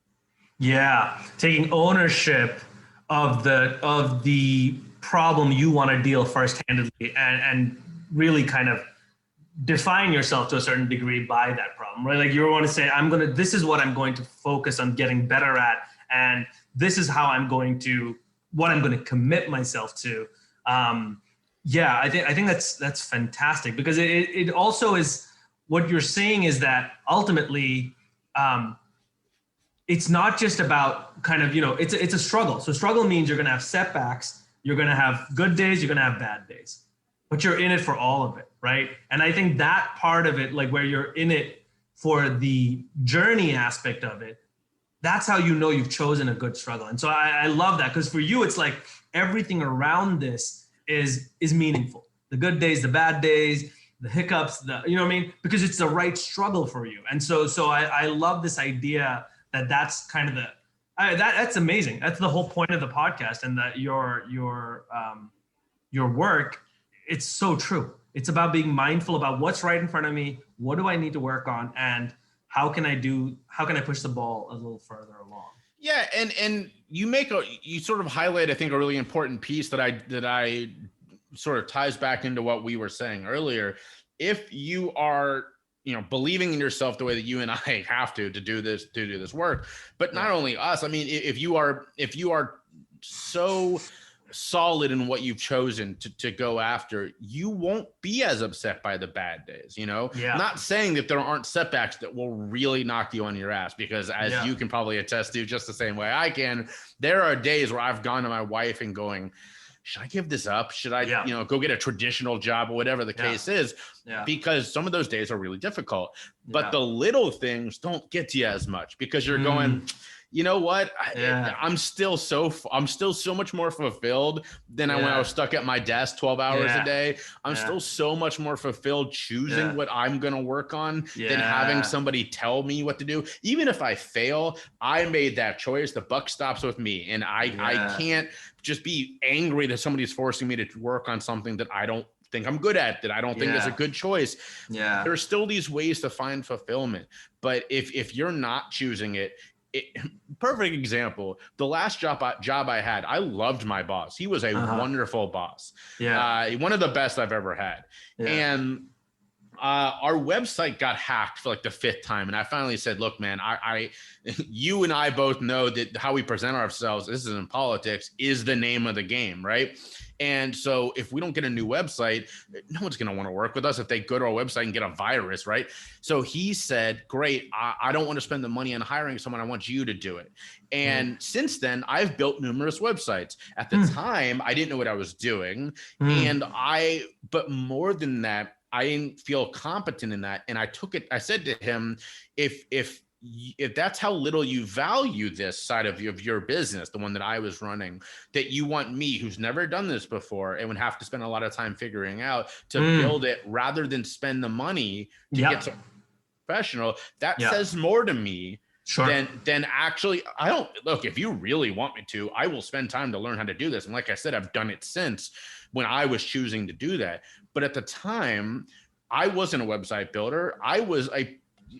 Yeah, taking ownership of the problem you want to deal first-handedly, and really kind of define yourself to a certain degree by that problem, right? Like you want to say, this is what I'm going to focus on getting better at, and this is how what I'm going to commit myself to. I think that's fantastic, because it also is, what you're saying is that ultimately, it's not just about kind of, it's a struggle. So struggle means you're going to have setbacks, you're going to have good days, you're going to have bad days, but you're in it for all of it, right? And I think that part of it, like where you're in it for the journey aspect of it, that's how you've chosen a good struggle. And so I love that, because for you, it's like everything around this is meaningful. The good days, the bad days, the hiccups, you know what I mean? Because it's the right struggle for you. And so I love this idea that's kind of that's amazing. That's the whole point of the podcast, and that your work, it's so true. It's about being mindful about what's right in front of me. What do I need to work on? And how can I push the ball a little further along? Yeah. And you sort of highlight, I think, a really important piece that I sort of ties back into what we were saying earlier. If you are, believing in yourself the way that you and I have to do this work, but not only us, I mean, if you are so solid in what you've chosen to go after, you won't be as upset by the bad days, Not saying that there aren't setbacks that will really knock you on your ass, because as you can probably attest to just the same way I can, there are days where I've gone to my wife and going, should I give this up? Should I, go get a traditional job, or whatever the case is? Because some of those days are really difficult. But the little things don't get to you as much, because you're going, you know what? I'm still so much more fulfilled than when I was stuck at my desk 12 hours a day. I'm still so much more fulfilled choosing what I'm going to work on than having somebody tell me what to do. Even if I fail, I made that choice. The buck stops with me, and I can't just be angry that somebody's forcing me to work on something that I don't think I'm good at, that I don't think is a good choice. There's still these ways to find fulfillment. But if you're not choosing it, perfect example, the last job I had, I loved my boss. He was a wonderful boss. One of the best I've ever had. And our website got hacked for like the 5th time. And I finally said, look, man, you and I both know that how we present ourselves, this is in politics, is the name of the game, right? And so if we don't get a new website, no one's going to want to work with us if they go to our website and get a virus, right? So he said, great, I don't want to spend the money on hiring someone. I want you to do it. And since then, I've built numerous websites. At the time, I didn't know what I was doing. But more than that, I didn't feel competent in that. And I said to him, if that's how little you value this side of your business, the one that I was running, that you want me, who's never done this before and would have to spend a lot of time figuring out to build it, rather than spend the money to get some professional, that says more to me than actually, I don't, look, if you really want me to, I will spend time to learn how to do this. And like I said, I've done it since when I was choosing to do that. But at the time, I wasn't a website builder. I was a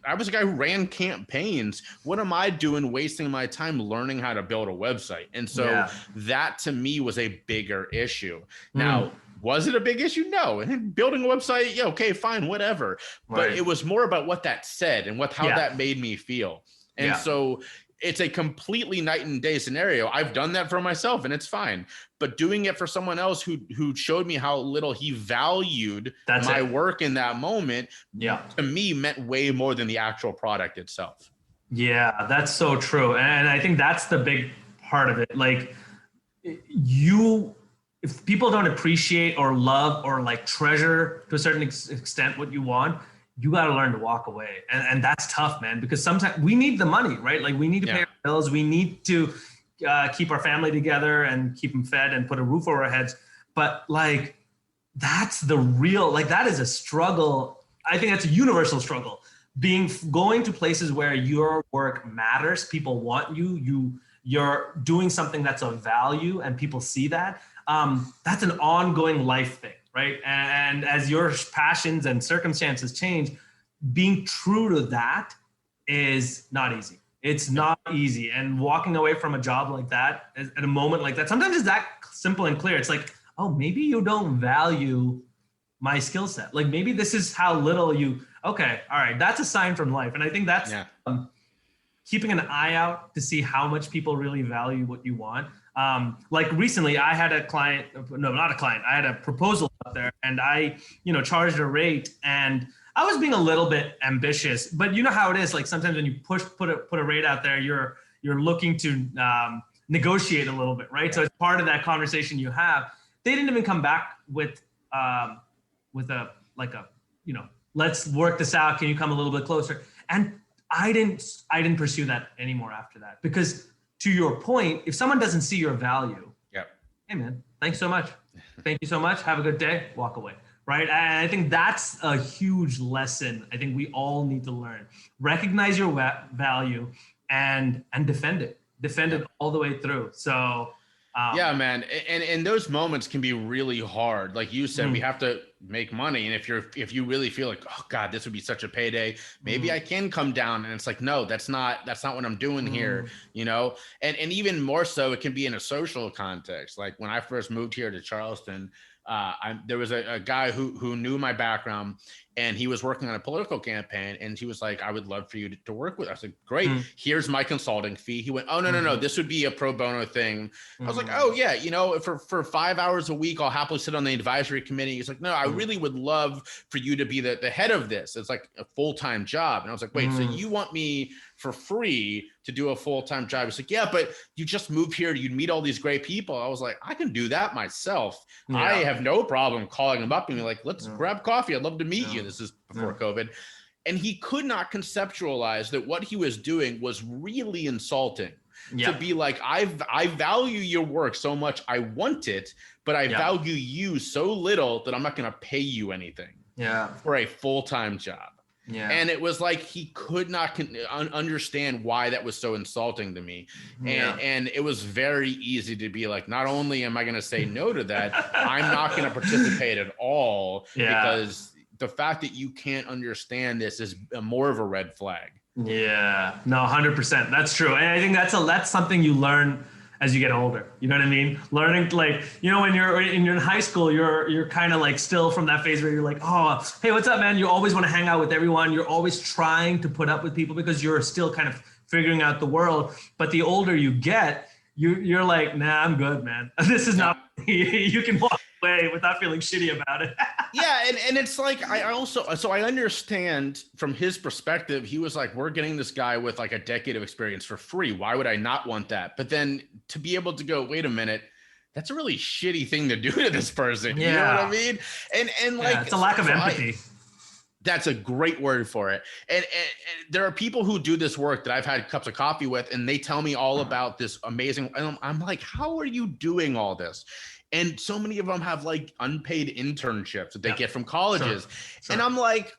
guy who ran campaigns. What am I doing wasting my time learning how to build a website? And so that to me was a bigger issue. Now, was it a big issue? No. And building a website, okay, fine, whatever. But it was more about what that said and how that made me feel. And so it's a completely night and day scenario. I've done that for myself and it's fine. But doing it for someone else who showed me how little he valued my work in that moment, to me meant way more than the actual product itself. Yeah, that's so true. And I think that's the big part of it. Like if people don't appreciate or love or like treasure to a certain extent what you want, you got to learn to walk away. And that's tough, man, because sometimes we need the money, right? Like we need to pay our bills. We need to keep our family together and keep them fed and put a roof over our heads. But like, that's the real, like, that is a struggle. I think that's a universal struggle. Going to places where your work matters, people want you're doing something that's of value and people see that. That's an ongoing life thing, right? And as your passions and circumstances change, being true to that is not easy. It's not easy. And walking away from a job like that at a moment like that, sometimes it's that simple and clear. It's like, oh, maybe you don't value my skill set. Like maybe this is how little okay, all right, that's a sign from life. And I think that's keeping an eye out to see how much people really value what you want. Like recently I had a client, no, not a client, I had a proposal out there and I, charged a rate and I was being a little bit ambitious, but you know how it is. Like sometimes when you put a rate out there, you're looking to negotiate a little bit, right? So it's part of that conversation you have. They didn't even come back with let's work this out. Can you come a little bit closer? And I didn't pursue that anymore after that, because to your point, if someone doesn't see your value, hey man, thanks so much. Thank you so much. Have a good day. Walk away. Right. And I think that's a huge lesson. I think we all need to learn. Recognize your value and defend it. Defend it all the way through. So yeah, man. And those moments can be really hard. Like you said, we have to make money. And if you really feel like, oh God, this would be such a payday, maybe I can come down. And it's like, no, that's not what I'm doing here, and even more so, it can be in a social context. Like when I first moved here to Charleston, there was a guy who knew my background and he was working on a political campaign and he was like, I would love for you to work with us. I said, great, here's my consulting fee. He went, oh, no, this would be a pro bono thing. I was like, oh yeah, for 5 hours a week, I'll happily sit on the advisory committee. He's like, no, I really would love for you to be the head of this. It's like a full-time job. And I was like, wait, so you want me for free to do a full-time job? He's like, yeah, but you just moved here. You'd meet all these great people. I was like, I can do that myself. Yeah. I have no problem calling him up and be like, let's grab coffee. I'd love to meet you. This is before COVID. And he could not conceptualize that what he was doing was really insulting. To be like, I value your work so much. I want it, but I value you so little that I'm not going to pay you anything for a full-time job. Yeah. And it was like he could not understand why that was so insulting to me. And it was very easy to be like, not only am I going to say no to that, I'm not going to participate at all because the fact that you can't understand this is more of a red flag. Yeah, no, 100%. That's true. And I think that's something you learn as you get older. You know what I mean? Learning, like, when you're in high school, you're kind of like still from that phase where you're like, oh, hey, what's up, man? You always want to hang out with everyone. You're always trying to put up with people because you're still kind of figuring out the world. But the older you get, you're like, nah, I'm good, man. This is not, you can walk away without feeling shitty about it. Yeah. And it's like, I understand from his perspective, he was like, we're getting this guy with like a decade of experience for free. Why would I not want that? But then to be able to go, wait a minute, that's a really shitty thing to do to this person. Yeah. You know what I mean? And like, it's a lack of empathy. That's a great word for it. And there are people who do this work that I've had cups of coffee with, and they tell me all about this amazing, and I'm like, how are you doing all this? And so many of them have like unpaid internships that they get from colleges. Sure. And I'm like,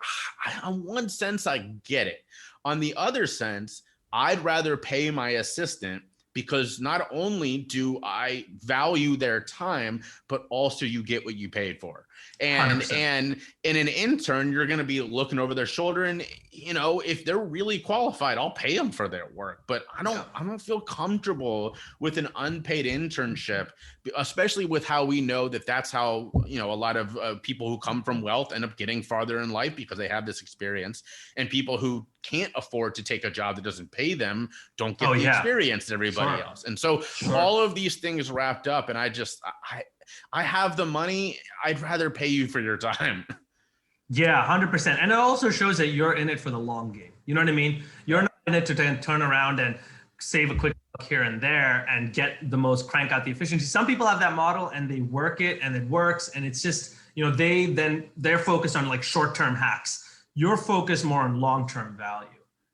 on one sense, I get it. On the other sense, I'd rather pay my assistant because not only do I value their time, but also you get what you paid for. And 100%. And in an intern, you're going to be looking over their shoulder, and if they're really qualified, I'll pay them for their work. But I don't feel comfortable with an unpaid internship, especially with how we know that's how a lot of people who come from wealth end up getting farther in life because they have this experience, and people who can't afford to take a job that doesn't pay them don't get the experience that everybody else. And so all of these things wrapped up, and I have the money. I'd rather pay you for your time. Yeah, 100%. And it also shows that you're in it for the long game. You know what I mean? You're not in it to turn around and save a quick buck here and there and get the most, crank out the efficiency. Some people have that model and they work it and it works. And it's just, they're focused on like short-term hacks. You're focused more on long-term value.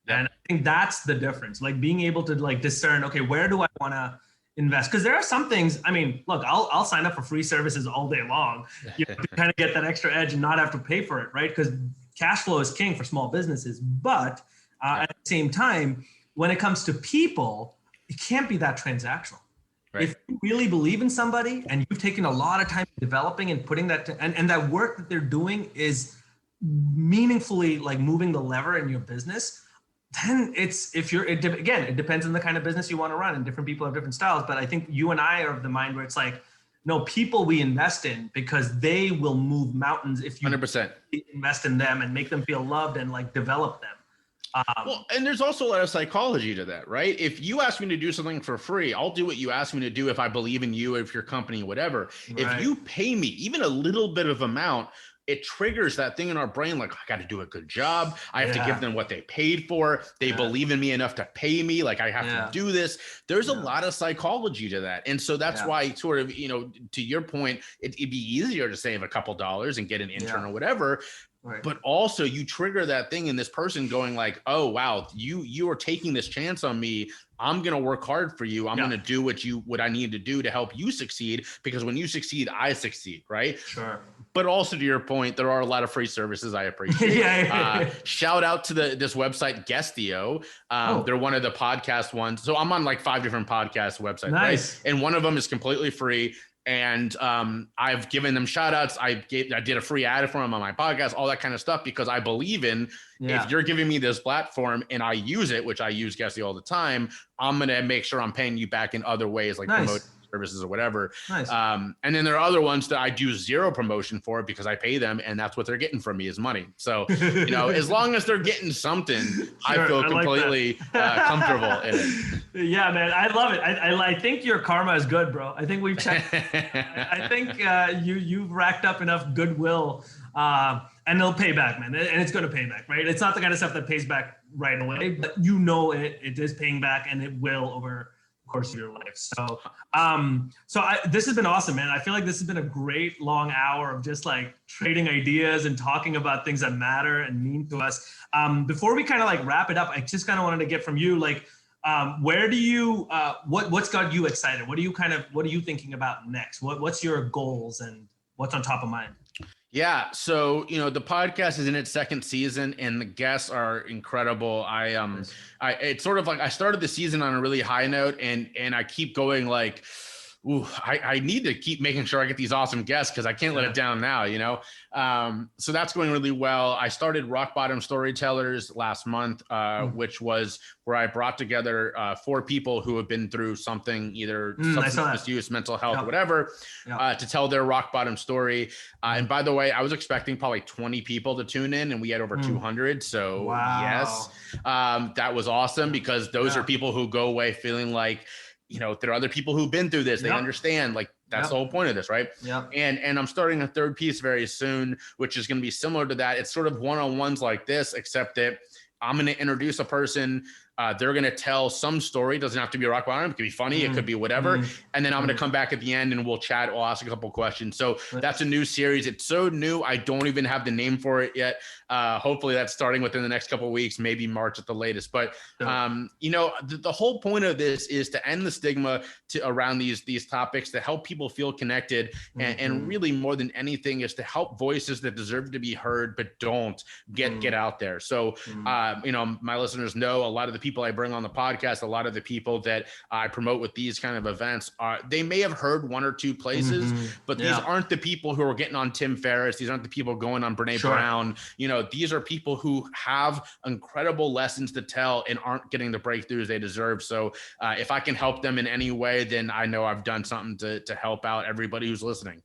Yep. And I think that's the difference. Like being able to like discern, okay, where do I want to invest, because there are some things, I mean, look, I'll sign up for free services all day long, you know, to kind of get that extra edge and not have to pay for it, right? Because cash flow is king for small businesses. But at the same time, when it comes to people, it can't be that transactional. Right. If you really believe in somebody and you've taken a lot of time developing and putting that and that work that they're doing is meaningfully like moving the lever in your business, then it depends on the kind of business you want to run, and different people have different styles. But I think you and I are of the mind where it's like, no, people we invest in because they will move mountains if you 100% invest in them and make them feel loved and like develop them. Well, and there's also a lot of psychology to that, right? If you ask me to do something for free, I'll do what you ask me to do if I believe in you, if your company, whatever. Right. If you pay me even a little bit of amount, it triggers that thing in our brain. Like, I got to do a good job. I have to give them what they paid for. They believe in me enough to pay me. Like, I have to do this. There's a lot of psychology to that. And so that's why sort of, you know, to your point, it'd be easier to save a couple dollars and get an intern or whatever. Right. But also you trigger that thing in this person going like, oh, wow, you are taking this chance on me. I'm going to work hard for you. I'm going to do what I need to do to help you succeed, because when you succeed, I succeed. Right. Sure. But also to your point, there are a lot of free services I appreciate. Shout out to this website, Guestio. They're one of the podcast ones. So I'm on like 5 different podcast websites. Nice. Right? And one of them is completely free. And I've given them shout outs. I did a free ad for them on my podcast, all that kind of stuff, because I believe in if you're giving me this platform and I use it, which I use Guessy all the time, I'm going to make sure I'm paying you back in other ways, like promote services or whatever. Nice. And then there are other ones that I do zero promotion for because I pay them and that's what they're getting from me is money. So, you know, as long as they're getting something, I feel completely comfortable in it. Yeah, man. I love it. I think your karma is good, bro. I think we've checked. I think you've racked up enough goodwill and it'll pay back, man. And it's going to pay back, right? It's not the kind of stuff that pays back right away, but you know it is paying back and it will over course of your life. So this has been awesome, man. I feel like this has been a great long hour of just like trading ideas and talking about things that matter and mean to us. Before we kind of like wrap it up, I just kind of wanted to get from you, like, where do you, what's got you excited? What are you thinking about next? What's your goals and what's on top of mind? Yeah. So, you know, the podcast is in its 2nd season and the guests are incredible. It's sort of like I started the season on a really high note and I keep going like, ooh, I need to keep making sure I get these awesome guests because I can't let it down now, you know? So that's going really well. I started Rock Bottom Storytellers last month, which was where I brought together 4 people who have been through something, either substance misuse, mental health, whatever, to tell their rock bottom story. And by the way, I was expecting probably 20 people to tune in and we had over 200. So yes, that was awesome because those are people who go away feeling like, you know, there are other people who've been through this. They understand, like, that's the whole point of this, right? Yeah. And I'm starting a 3rd piece very soon, which is going to be similar to that. It's sort of one-on-ones like this, except that I'm going to introduce a person. They're going to tell some story. It doesn't have to be a rock bottom. It could be funny. It could be whatever. And then I'm going to come back at the end and we'll chat. We'll ask a couple questions. So that's a new series. It's so new. I don't even have the name for it yet. Hopefully that's starting within the next couple of weeks, maybe March at the latest. But, you know, the whole point of this is to end the stigma around these topics, to help people feel connected. And really more than anything is to help voices that deserve to be heard, but don't get out there. So, you know, my listeners know a lot of the people I bring on the podcast, a lot of the people that I promote with these kind of events, they may have heard 1 or 2 places, but these aren't the people who are getting on Tim Ferriss. These aren't the people going on Brene Brown. You know, these are people who have incredible lessons to tell and aren't getting the breakthroughs they deserve. So if I can help them in any way, then I know I've done something to help out everybody who's listening.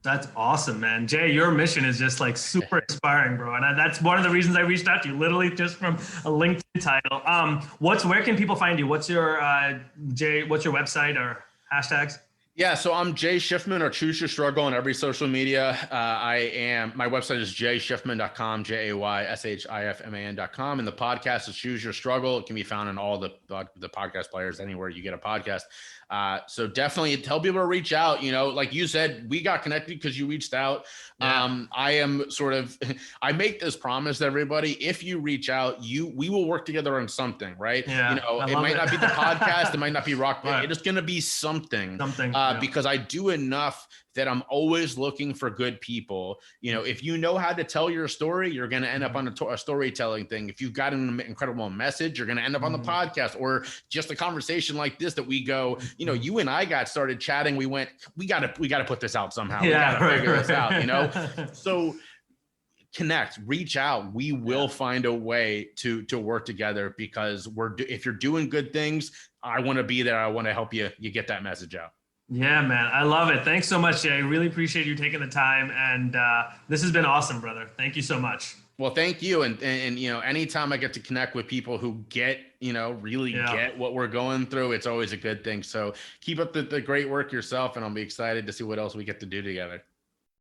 That's awesome, man. Jay, your mission is just like super inspiring, bro. And that's one of the reasons I reached out to you, literally just from a LinkedIn title. Where can people find you? What's your what's your website or hashtags? Yeah, so I'm Jay Shifman, or Choose Your Struggle, on every social media. My website is jayshifman.com, JAYSHIFMAN.com, and the podcast is Choose Your Struggle. It can be found on all the podcast players, anywhere you get a podcast. So definitely tell people to reach out. Like you said, we got connected because you reached out. Yeah. I am I make this promise to everybody. If you reach out, we will work together on something, right? Yeah, It might not be the podcast. It might not be rock. Right. It's going to be something. Yeah. Because I do enough that I'm always looking for good people. If you know how to tell your story, you're going to end up on a storytelling thing. If you've got an incredible message, you're going to end up on the podcast, or just a conversation like this that we go, you and I got started chatting. We went, we got to put this out somehow. We got to figure this out, So connect, reach out. We will find a way to work together, because if you're doing good things, I want to be there. I want to help you get that message out. Yeah, man. I love it. Thanks so much, Jay. I really appreciate you taking the time. And this has been awesome, brother. Thank you so much. Well, thank you. And anytime I get to connect with people who get, really get what we're going through, it's always a good thing. So keep up the great work yourself, and I'll be excited to see what else we get to do together.